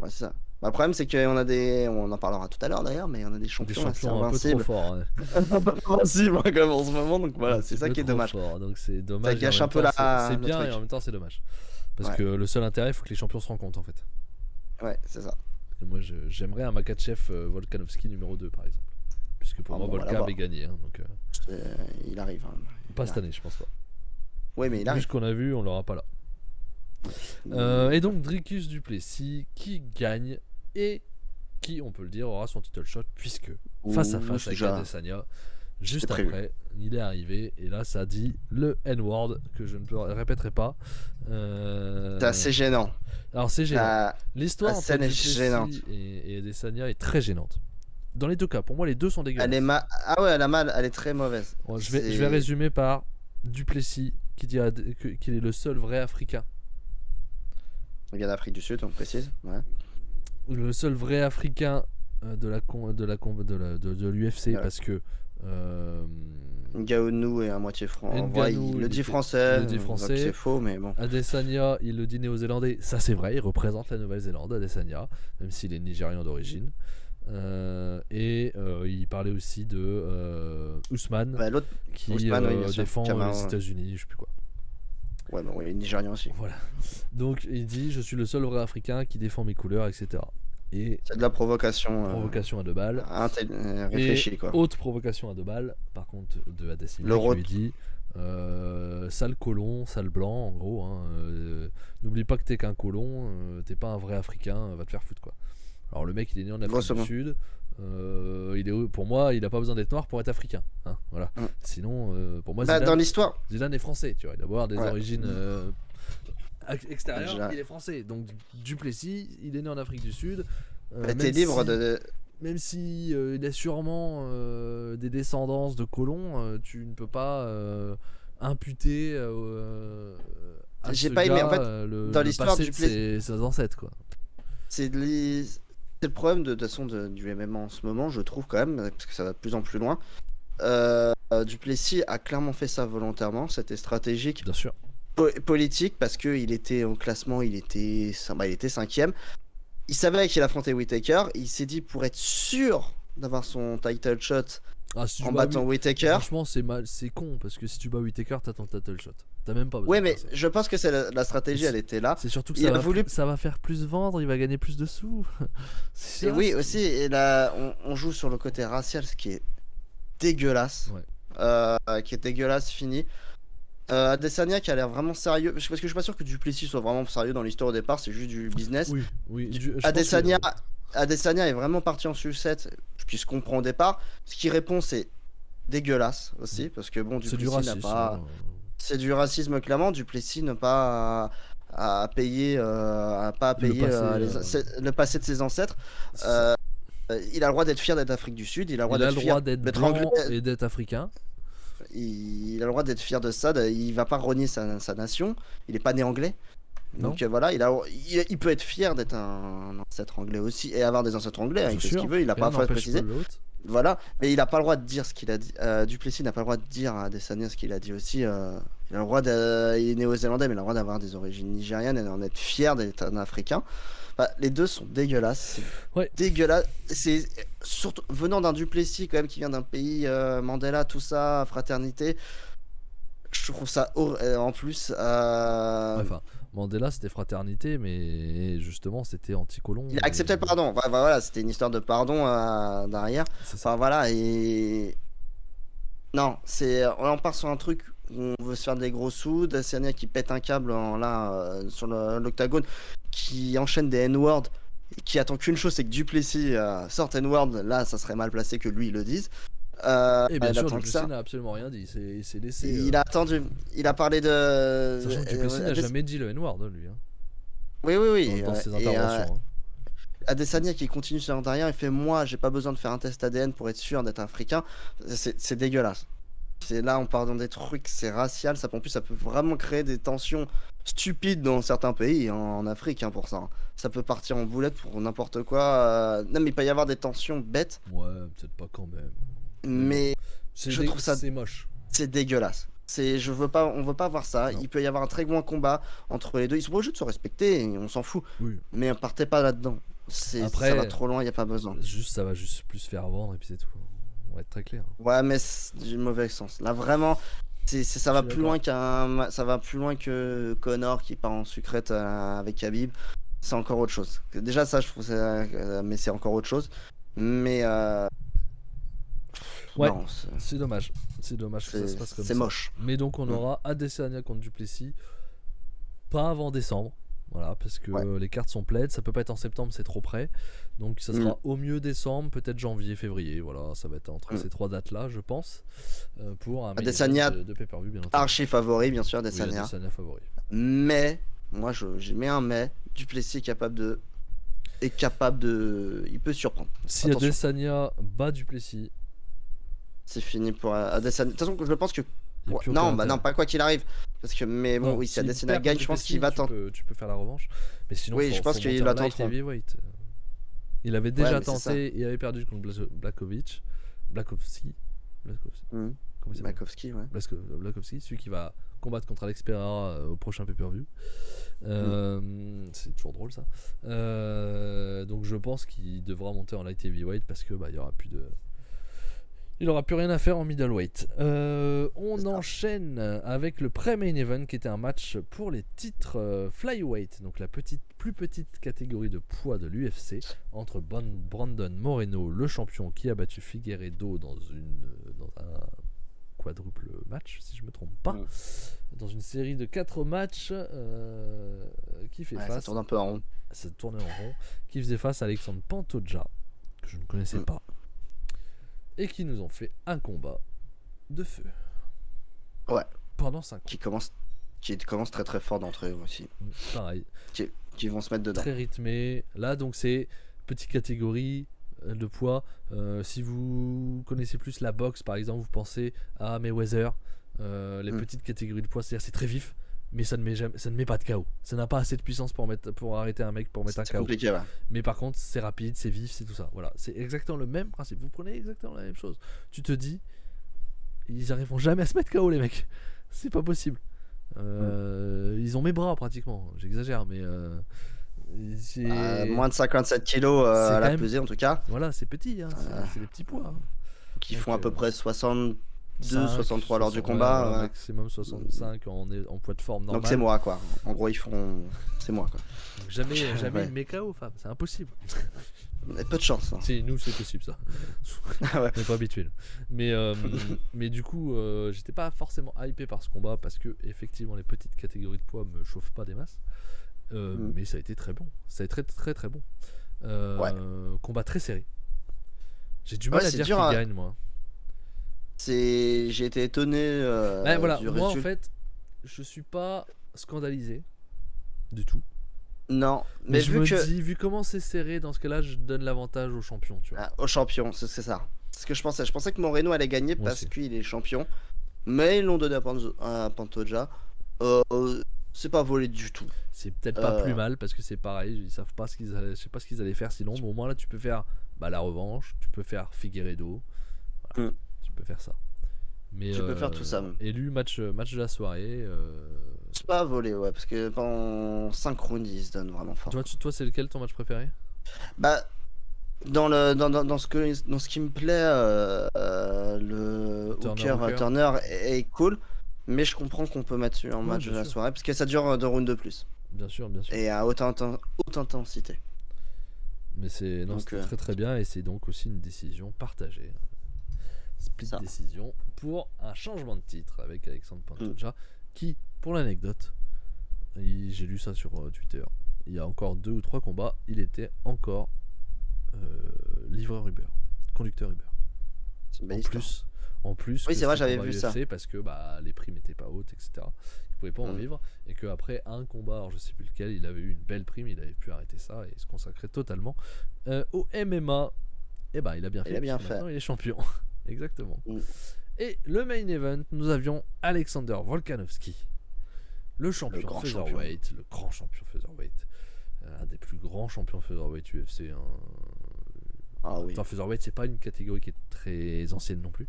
Ouais, c'est ça. Bah, le problème, c'est qu'on a on en parlera tout à l'heure d'ailleurs, mais on a des Des champions assez champions un peu trop invincibles. forts. Ouais. Un peu invincibles hein, comme en ce moment, donc voilà, Un c'est petit ça peu qui est trop dommage. fort, donc c'est dommage. gâche et en un peu même temps, c'est le bien truc. et en même temps c'est dommage. Parce Ouais. que le seul intérêt, il faut que les champions se rencontrent en fait. Ouais, c'est ça. Et moi j'aimerais un Makachev Volkanovski numéro 2 par exemple. Puisque pour Ah moi bon, on va Volka l'avoir. avait gagné. Hein, donc, Il arrive. Hein. pas Il cette arrive. année, je pense pas. Ouais, mais il Vu arrive. ce qu'on a vu, on l'aura pas là. Et donc Dricus Duplessis qui gagne et qui, on peut le dire, aura son title shot puisque face à Ouh, face c'est avec déjà- Adesanya, juste prévu. après, il est arrivé et là ça dit le N-word que je ne répéterai pas. C'est assez gênant. Alors c'est gênant. La L'histoire entre scène est Duplessis gênante. et Adesanya est très gênante. Dans les deux cas, pour moi les deux sont dégueulasses. Ah ouais, elle a mal, elle est très mauvaise. Bon, je vais résumer par Duplessis qui dit qu'il est le seul vrai Africain. Regarde d'Afrique du Sud, on précise. Ouais. Le seul vrai Africain de l'UFC Voilà. parce que Ngannou est à moitié français. Ngannou, Il le dit il français. le dit donc français. C'est faux, mais bon. Adesanya, il le dit néo-zélandais, ça c'est vrai, il représente la Nouvelle-Zélande, Adesanya, même s'il est nigérian d'origine. Il parlait aussi de Ousmane, Bah, l'autre, qui Ousmane, oui, bien sûr. défend Kamaru, les ouais. États-Unis, je sais plus quoi. ouais, bah, ouais, nigérian aussi. Voilà. Donc il dit je suis le seul vrai Africain qui défend mes couleurs, etc. Et C'est de la provocation. provocation à 2 balles. Réfléchie, Et quoi. autre provocation à 2 balles, par contre, de Adesanya Le qui rot- lui dit sale colon, sale blanc, en gros. Hein, n'oublie pas que t'es qu'un colon, t'es pas un vrai Africain, va te faire foutre quoi. Alors le mec il est né en Afrique Grosso du modo. Sud. Pour moi, il a pas besoin d'être noir pour être africain. Hein, voilà. Mm. Sinon, pour moi, Bah, Zidane, dans l'histoire. Zidane est français, tu vois. Il doit avoir des Ouais. origines extérieures, Déjà. il est français. Donc Duplessis, il est né en Afrique du Sud. Bah, Même t'es libre si- de. Même si il a sûrement des descendances de colons, tu ne peux pas imputer à J'ai ce pas aimé, gars, en fait, dans le l'histoire passé du de ses ancêtres quoi. C'est le problème de toute façon du MMA en ce moment, je trouve quand même, parce que ça va de plus en plus loin. Duplessis a clairement fait ça volontairement, c'était stratégique, Bien sûr. politique, parce qu'il était au classement, il était 5ème. Il savait qu'il affrontait Whittaker, il s'est dit pour être sûr d'avoir son title shot Ah, si tu en bats battant Whit- Whittaker. Franchement, c'est con parce que si tu bats Whittaker, t'as ton title shot. T'as même pas besoin Ouais, de mais faire ça. je pense que c'est la stratégie, elle était là. C'est surtout que il ça a va, voulu- ça va faire plus vendre, il va gagner plus de sous. C'est Et ça, oui, c'est- aussi, et là, on joue sur le côté racial, ce qui est dégueulasse. Qui est dégueulasse, fini. Adesanya qui a l'air vraiment sérieux, parce que je suis pas sûr que Duplessis soit vraiment sérieux dans l'histoire au départ, c'est juste du business. Oui, je pense Adesanya, que- Adesanya est vraiment parti en sucette, ce qui se comprend au départ. Ce qui répond, c'est dégueulasse aussi, parce que bon, c'est du Duplessis n'a racisme. pas. hein. C'est du racisme clairement. Duplessis n'a pas à payer, le passé de ses ancêtres. C'est ça. Il a le droit d'être fier d'être d'Afrique du Sud. Il a le droit Il a d'être le fier droit d'être d'être blanc anglais. et d'être africain. Il a le droit d'être fier de ça. Il va pas renier sa nation. Il est pas né anglais. Non. Donc voilà, il peut être fier d'être un ancêtre anglais aussi et avoir des ancêtres anglais. Bien Il fait ce sûr, qu'il veut. Il a rien pas à n'empêche préciser. pas l'autre. Voilà, mais il a pas le droit de dire ce qu'il a dit. Duplessis n'a pas le droit de dire à Adesanya ce qu'il a dit aussi. Il a le droit il est néo-zélandais, mais il a le droit d'avoir des origines nigérianes et d'en être fier d'être un Africain. Enfin, les deux sont dégueulasses. C'est Ouais. dégueulasse. C'est surtout venant d'un Duplessis quand même qui vient d'un pays Mandela, tout ça, fraternité. Je trouve ça en plus. Enfin, Mandela c'était fraternité, mais justement c'était anti-colon. Il a accepté le pardon. Voilà, c'était une histoire de pardon derrière. C'est ça. Enfin voilà, et non, on part sur un truc où on veut se faire des gros sous, Adesanya qui pète un câble sur l'octagone, qui enchaîne des N-words, qui attend qu'une chose, c'est que Duplessis sorte N-word. Là, ça serait mal placé que lui le dise. Et bien il sûr, attend que ça. Duplessis n'a absolument rien dit. Il s'est laissé. Il a attendu, il a parlé de. Sachant que Duplessis n'a jamais dit le N-word, lui. Hein, Oui, dans ses interventions. hein. Adesanya qui continue sur derrière, il fait moi, j'ai pas besoin de faire un test ADN pour être sûr d'être africain. C'est dégueulasse. C'est là, on part dans des trucs, c'est racial. Ça, en plus, ça peut vraiment créer des tensions stupides dans certains pays, hein, en Afrique, hein, pour ça. Ça peut partir en boulette pour n'importe quoi. Non, mais il peut y avoir des tensions bêtes, Ouais, peut-être pas quand même. mais je trouve ça c'est moche. c'est dégueulasse. On veut pas voir ça. Non. Il peut y avoir un très bon combat entre les deux. Ils sont obligés de se respecter, on s'en fout. Oui. Mais partez pas là-dedans. Après- Ça va trop loin, il y a pas besoin. Ça va juste plus faire vendre et puis c'est tout. On va être très clair. Ouais, mais c'est du mauvais sens. Là, vraiment, ça va Je suis plus loin ça va plus loin que Connor qui part en sucrète avec Khabib. C'est encore autre chose. Déjà, ça, je trouve mais c'est encore autre chose. Mais Ouais. non, C'est dommage. C'est dommage que ça se passe comme ça. c'est moche. Mais donc on Mm. aura Adesanya contre Duplessis. Pas avant décembre. Voilà, parce que Ouais. les cartes sont pleines. Ça peut pas être en septembre, c'est trop près. Donc ça sera au mieux décembre, peut-être janvier, février. Voilà, ça va être entre ces trois dates-là, je pense. Pour un main Adesanya, event de pay-per-view, bien entendu. Archi favori, bien sûr, Oui, Adesanya. Adesanya favori. Mais, moi, j'ai mis un mais. Duplessis est capable de. Il peut surprendre. Si Attention. Adesanya bat Duplessis, C'est fini pour Adesanya. De toute façon, je pense que. il y a Ouais, plus aucun non, bah intérêt. non, pas quoi qu'il arrive. Parce que, mais bon, Non, oui, si s'il Adesanya perd gagne, contre je pense Duplessis, qu'il va tenter. tu peux faire la revanche. Mais sinon, Oui, je pense qu'il monter va en light tenter. heavyweight. Il avait déjà mais c'est ça. tenté, il avait perdu contre Blakovski. Blakovski. Mhm. Comment il s'appelle? Makovsky, ouais. Blakovski, celui qui va combattre contre Alex Pereira au prochain pay-per-view. C'est toujours drôle ça. Donc je pense qu'il devra monter en light heavyweight parce que il y aura plus de. Il aura plus rien à faire en middleweight. On C'est ça. enchaîne avec le pré-main event qui était un match pour les titres flyweight, donc la plus petite catégorie de poids de l'UFC, entre Brandon Moreno, le champion qui a battu Figueiredo dans un quadruple match, si je me trompe pas, dans une série de 4 matchs qui fait Ouais, face. ça tourne un peu en rond. Ça tournait en rond, qui faisait face à Alexandre Pantoja, que je ne connaissais pas, et qui nous ont fait un combat de feu. Ouais. Pendant 5 ans. Qui commence très très fort d'entre eux aussi. Pareil. Qui vont se mettre dedans. Très rythmé. Là, donc, c'est petite catégorie de poids. Si vous connaissez plus la boxe, par exemple, vous pensez à Mayweather. Les petites catégories de poids, c'est-à-dire c'est très vif, mais ça ne met pas de KO. Ça n'a pas assez de puissance pour arrêter un mec, pour mettre un C'est KO. compliqué, ouais. Mais par contre, c'est rapide, c'est vif, c'est tout ça. Voilà, c'est exactement le même principe. Vous prenez exactement la même chose. Tu te dis, ils arriveront jamais à se mettre KO, les mecs. C'est pas possible. Ils ont mes bras pratiquement. J'exagère, mais Moins de 57 kilos C'est à la quand même- pesée en tout cas. voilà, c'est petit, hein. C'est des petits poids. Hein. Qui Donc, font à peu près 62, 5, 63 lors du 60, combat. ouais, ouais. maximum 65 en poids de forme normal. Donc c'est moi quoi. En gros ils feront. C'est moi quoi. Donc jamais Ouais. une méca aux femmes, c'est impossible. Mais peu de chance. Hein. Si, nous c'est possible ça. Ouais. On n'est pas habitué. Mais du coup, j'étais pas forcément hypé par ce combat parce que effectivement les petites catégories de poids me chauffent pas des masses. Mais ça a été très bon. Ça a été très très très bon. Combat très serré. J'ai du mal Ouais, à c'est dire dur, qui hein. gagne moi. J'ai été étonné. Voilà, du moi en résultat. fait, je suis pas scandalisé du tout. Non, Mais je vu me que dis, vu comment c'est serré, dans ce cas-là, je donne l'avantage au champion, tu vois. au champion, c'est ça. C'est ce que je pensais. Je pensais que Moreno allait gagner Moi parce aussi. qu'il est champion, mais ils l'ont donné à Pantoja. C'est pas volé du tout. C'est peut-être pas plus mal parce que c'est pareil, ils savent pas je sais pas ce qu'ils allaient faire sinon, mais au moins là tu peux faire la revanche, tu peux faire Figueiredo, voilà, tu peux faire ça. Mais Tu peux faire tout ça. Élu match de la soirée. C'est pas volé, ouais, parce que pendant 5 rounds ils se donnent vraiment fort. Toi c'est lequel ton match préféré? Bah, dans ce qui me plaît, le Hooker Turner est cool, mais je comprends qu'on peut mettre en match de la soirée parce que ça dure 2 rounds de plus. Bien sûr. Et à haute intensité. Mais c'était très très bien et c'est donc aussi une décision partagée. Split décision pour un changement de titre avec Alexandre Pantoja qui, pour l'anecdote, j'ai lu ça sur Twitter, il y a encore 2 ou 3 combats, il était encore livreur Uber, conducteur Uber. en plus Oui, que c'est vrai, ses j'avais combats vu ça. UFC parce que bah, les primes n'étaient pas hautes, etc. Il pouvait pas en Mm. vivre et qu'après un combat, alors je sais plus lequel, il avait eu une belle prime, il avait pu arrêter ça et se consacrer totalement au MMA. Et bah il a bien Il fait a bien puisque fait. maintenant il est champion. Exactement. Mm. Et le main event, nous avions Alexander Volkanovski, le champion grand featherweight, le grand champion featherweight, un des plus grands champions featherweight UFC. Hein. Ah oui. Enfin, featherweight, c'est pas une catégorie qui est très ancienne non plus.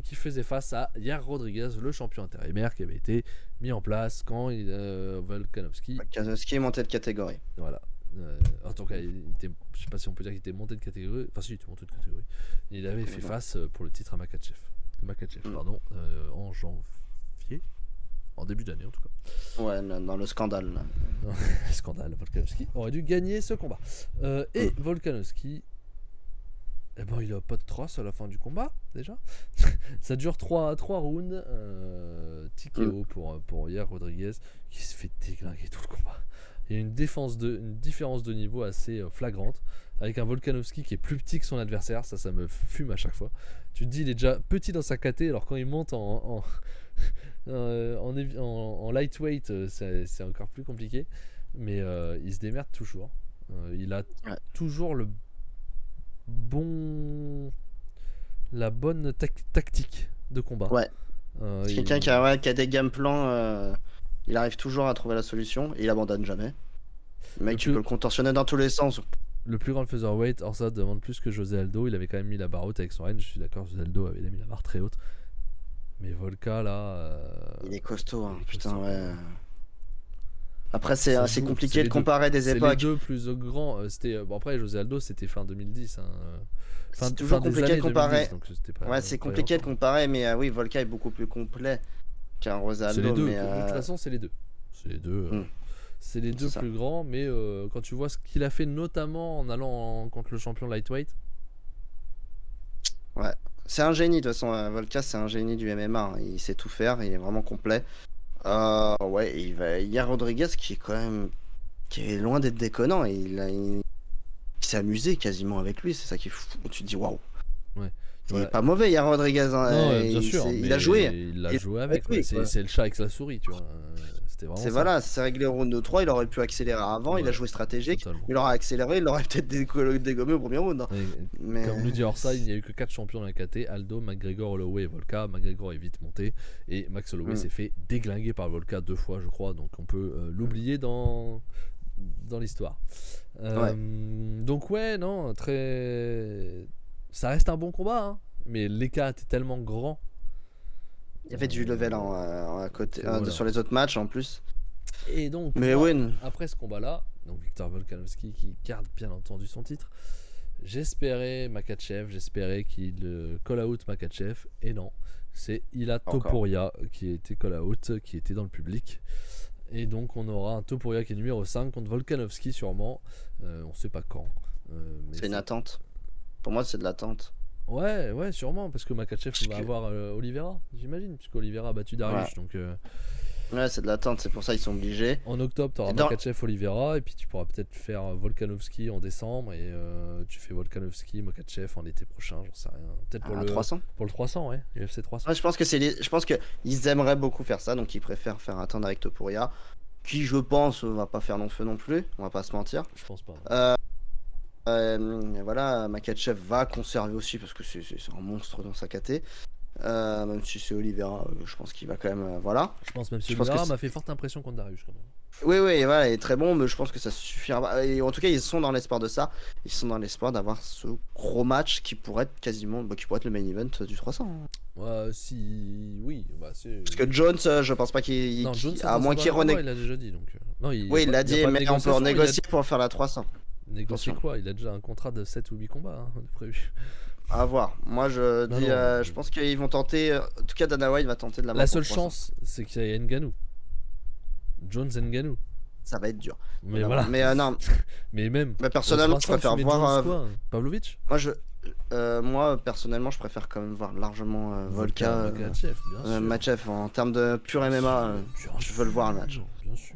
Qui faisait face à Yair Rodriguez, le champion intérimaire qui avait été mis en place quand Volkanovski. Volkanovski est monté de catégorie. Voilà. En tout cas, je sais pas si on peut dire qu'il était monté de catégorie. Enfin, si, il était monté de catégorie. Il avait fait face pour le titre à Makhachev. Pardon, en janvier. En début d'année en tout cas. Ouais, dans le scandale. Là. Scandale, Volkanovski aurait dû gagner ce combat. Et Volkanovski, eh ben, il a pas de trace à la fin du combat déjà. Ça dure 3 rounds. TKO pour Yair Rodriguez qui se fait déglinguer tout le combat. Il y a une différence de niveau assez flagrante avec un Volkanovski qui est plus petit que son adversaire. Ça me fume à chaque fois. Tu te dis, il est déjà petit dans sa KT, alors quand il monte en lightweight, c'est encore plus compliqué. Mais il se démerde toujours. Il a toujours la bonne tactique de combat. Ouais. C'est quelqu'un qui a des game plans. Il arrive toujours à trouver la solution et il abandonne jamais. Le mec, tu peux le contorsionner dans tous les sens. Le plus grand featherweight, alors ça demande plus que José Aldo. Il avait quand même mis la barre haute avec son range. Je suis d'accord, José Aldo avait mis la barre très haute. Mais Volka là. Il est costaud, hein, putain, ouais. Après, c'est compliqué de comparer des époques. C'est les deux plus grands. Bon, après, José Aldo, c'était fin 2010. Hein. C'est toujours compliqué de comparer. 2010, ouais, c'est compliqué de comparer, mais oui, Volka est beaucoup plus complet qu'un José Aldo. C'est les deux. Mais De toute façon, c'est les deux. C'est les deux. C'est les deux plus grands, mais quand tu vois ce qu'il a fait, notamment en allant contre le champion lightweight. Ouais, c'est un génie de toute façon. Volka, c'est un génie du MMA. Hein. Il sait tout faire, il est vraiment complet. Ouais, il y a Rodriguez qui est loin d'être déconnant. Et il s'est amusé quasiment avec lui. C'est ça qui est fou. Tu te dis waouh. Ouais. Il est pas mauvais, Yair Rodriguez. Hein, non, bien sûr. Il a joué. Il a joué avec. Ouais, c'est le chat avec la souris, tu vois. C'est réglé au round 3, il aurait pu accélérer avant, il a joué stratégique, totalement. Il aurait accéléré, il aurait peut-être dégommé au premier round. Hein. Mais... Comme nous dit Orsa, il n'y a eu que 4 champions dans la KT, Aldo, McGregor, Holloway et Volka. McGregor est vite monté et Max Holloway s'est fait déglinguer par Volka 2 fois, je crois, donc on peut l'oublier dans l'histoire. Donc ouais, non, ça reste un bon combat, hein, mais l'écart était tellement grand. Il y avait du level à côté, sur les autres matchs en plus. Et donc, après ce combat-là, donc Victor Volkanovski qui garde bien entendu son titre, j'espérais qu'il call out Makhachev, et non, c'est Ilia Topuria qui était call out, qui était dans le public. Et donc on aura un Topuria qui est numéro 5 contre Volkanovski sûrement, on sait pas quand. C'est une attente. Pour moi c'est de l'attente. Ouais, sûrement, parce que Makhachev va avoir Oliveira, j'imagine, puisque Oliveira a battu Dariush. Donc, ouais, c'est de l'attente, c'est pour ça ils sont obligés. En octobre, tu auras Makhachev, Oliveira, et puis tu pourras peut-être faire Volkanovski en décembre, et tu fais Volkanovski, Makhachev en été prochain, j'en sais rien. Peut-être pour le 300. Pour le 300, ouais, UFC 300. Ouais, je pense qu'ils aimeraient beaucoup faire ça, donc ils préfèrent faire attendre avec Topuria, qui je pense va pas faire long feu non plus, on va pas se mentir. Je pense pas. Voilà, Makhachev va conserver aussi parce que c'est un monstre dans sa KT. Même si c'est Oliveira, je pense qu'il va quand même. Voilà. Je pense même si Oliveira m'a fait forte impression contre Dariush quand même. Oui, voilà, il est très bon, mais je pense que ça suffira. Et en tout cas, ils sont dans l'espoir de ça. Ils sont dans l'espoir d'avoir ce gros match qui pourrait être quasiment, qui pourrait être le main event du 300. Ouais, oui, c'est. Parce que Jones, je pense pas qu'il. Non, Jones, à moins qu'il renégocie. Il l'a déjà dit donc. Non, oui, il l'a dit, mais on peut renégocier pour faire la 300. Négocier quoi? Il a déjà un contrat de 7 ou 8 combats prévu. À voir. Moi je pense qu'ils vont tenter. En tout cas, Dana White va tenter de l'avoir. La seule chance, c'est qu'il y a Ngannou. Jones Ngannou. Ça va être dur. Mais voilà. Mais non. Mais même. Mais personnellement, je préfère voir. Pavlovich. Moi personnellement, je préfère quand même voir largement Volka. Makhachev en termes de pur MMA. Je veux le voir le match. Bien sûr.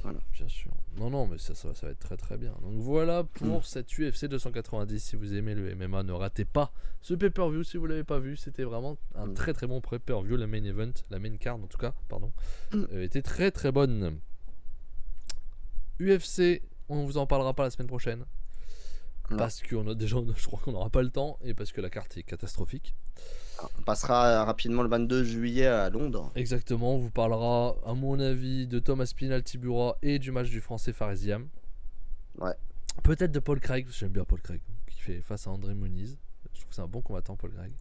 Voilà. Bien sûr. Non, mais ça va être très très bien. Donc voilà pour cette UFC 290. Si vous aimez le MMA, ne ratez pas ce pay-per-view si vous l'avez pas vu. C'était vraiment un très très bon pay-per-view. La main event, la main card en tout cas, pardon, était très très bonne. UFC, on vous en parlera pas la semaine prochaine. Non. Parce qu'on a déjà, je crois qu'on n'aura pas le temps et parce que la carte est catastrophique. On passera rapidement le 22 juillet à Londres. Exactement, on vous parlera, à mon avis, de Thomas Pinal Tibura et du match du français Faresiam. Ouais. Peut-être de Paul Craig, parce que j'aime bien Paul Craig, qui fait face à André Muniz. Je trouve que c'est un bon combattant, Paul Craig.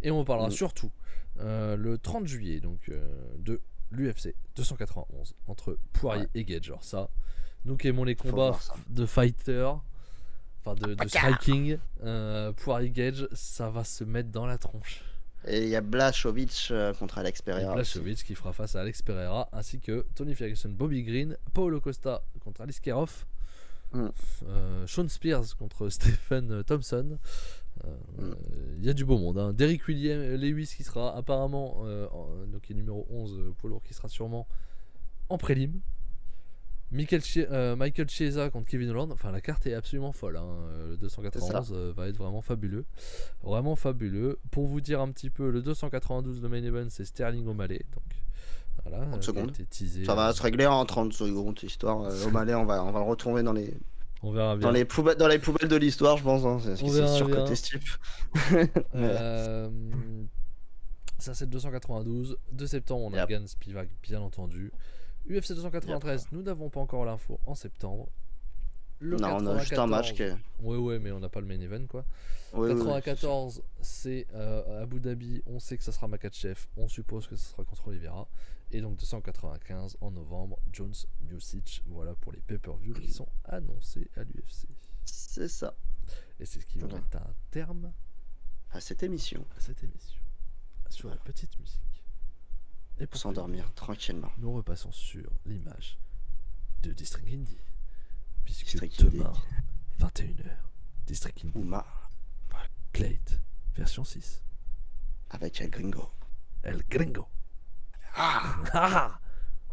Et on parlera surtout le 30 juillet donc, de l'UFC 291 entre Poirier et Gage. Alors ça, nous qui aimons les combats de fighter, enfin de striking, Poirier Gage, ça va se mettre dans la tronche. Et il y a Blachowicz contre Alex Pereira. Blachowicz qui fera face à Alex Pereira, ainsi que Tony Ferguson, Bobby Green, Paulo Costa contre Alice Kerhoff, Sean Spears contre Stephen Thompson. Il y a du beau monde. Derrick Lewis qui sera apparemment, donc il est numéro 11, poids lourd, qui sera sûrement en prélim. Michael Chiesa contre Kevin Holland. Enfin, la carte est absolument folle. Le 291 va être vraiment fabuleux. Vraiment fabuleux. Pour vous dire un petit peu, le 292, le main event, c'est Sterling O'Malley. Donc, voilà. 30 secondes. Teasé, ça va se régler en 30 secondes, histoire. O'Malley, on va le retrouver dans les. On verra bien. Dans les poubelles de l'histoire, je pense. C'est sûr que t'es Steve. Ça, c'est le 292. 2 septembre, on a Gans Spivak, bien entendu. UFC 293, nous n'avons pas encore l'info en septembre. Le non, 94, on a juste un match qui est... Ouais, mais on n'a pas le main event quoi. 94, c'est Abu Dhabi, on sait que ça sera Makhachev, on suppose que ça sera contre Oliveira. Et donc 295 en novembre, Jones Miocic. Voilà pour les pay-per-view qui sont annoncés à l'UFC. C'est ça. Et c'est ce qui va mettre un terme à cette émission. Sur la petite musique. Et pour s'endormir tranquillement, nous repassons sur l'image de District Indie. Puisque District demain, 21h, District Indie. Ouma. Glade, version 6. Avec El Gringo. Ah.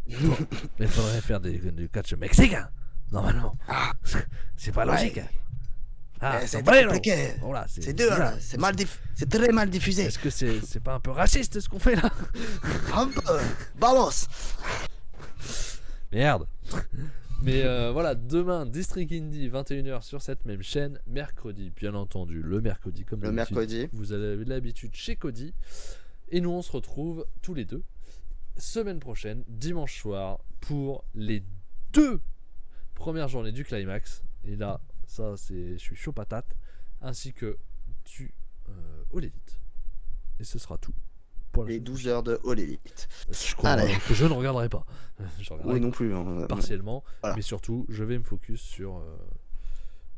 Bon, mais il faudrait faire du catch mexicain, normalement. C'est pas logique. C'est compliqué. Voilà, c'est dur, c'est très mal diffusé. Est-ce que c'est pas un peu raciste ce qu'on fait là? Un peu. Vamos. Merde. Mais voilà, demain, District Indie, 21h sur cette même chaîne. Mercredi, bien entendu, le mercredi, comme d'habitude. Vous avez l'habitude chez Cody. Et nous, on se retrouve tous les deux semaine prochaine, dimanche soir, pour les 2 premières journées du Climax. Et là, ça, je suis chaud patate. Ainsi que du All Elite. Et ce sera tout. Pour les 12 heures de All Elite. Que je ne regarderai pas. Je regarderai non plus. Partiellement. Voilà. Mais surtout, je vais me focus sur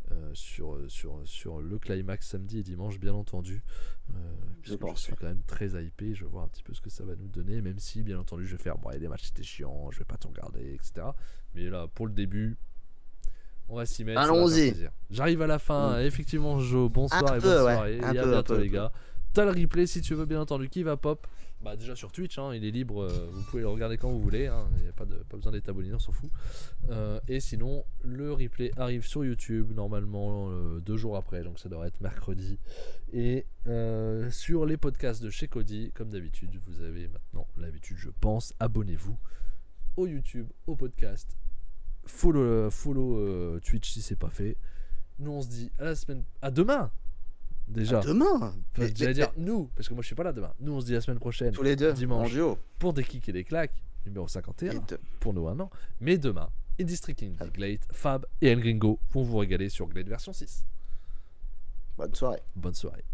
le Climax samedi et dimanche, bien entendu. Puisque je suis quand même très hypé. Je vois un petit peu ce que ça va nous donner. Même si, bien entendu, je vais faire des matchs c'était chiant. Je vais pas tout regarder, etc. Mais là, pour le début, on va s'y mettre. Allons-y. J'arrive à la fin. Effectivement, Joe, bonsoir et bonne soirée. Et à bientôt, les gars. T'as le replay si tu veux, bien entendu, qui va pop. Bah déjà sur Twitch, il est libre, vous pouvez le regarder quand vous voulez, il n'y a pas besoin d'être abonné, on s'en fout. Et sinon, le replay arrive sur YouTube normalement 2 jours après, donc ça devrait être mercredi. Et sur les podcasts de chez Cody, comme d'habitude, vous avez maintenant l'habitude, je pense, abonnez-vous au YouTube, au podcast, follow Twitch si c'est pas fait. Nous on se dit à demain. Déjà. Demain. J'allais dire nous, parce que moi je suis pas là demain. Nous on se dit la semaine prochaine. Tous les deux. Dimanche. En duo. Pour des kicks et des claques. Numéro 51. Pour nous un an. Mais demain, in District Indie, Glade, Fab et El Gringo vont vous régaler sur Glade version 6. Bonne soirée. Bonne soirée.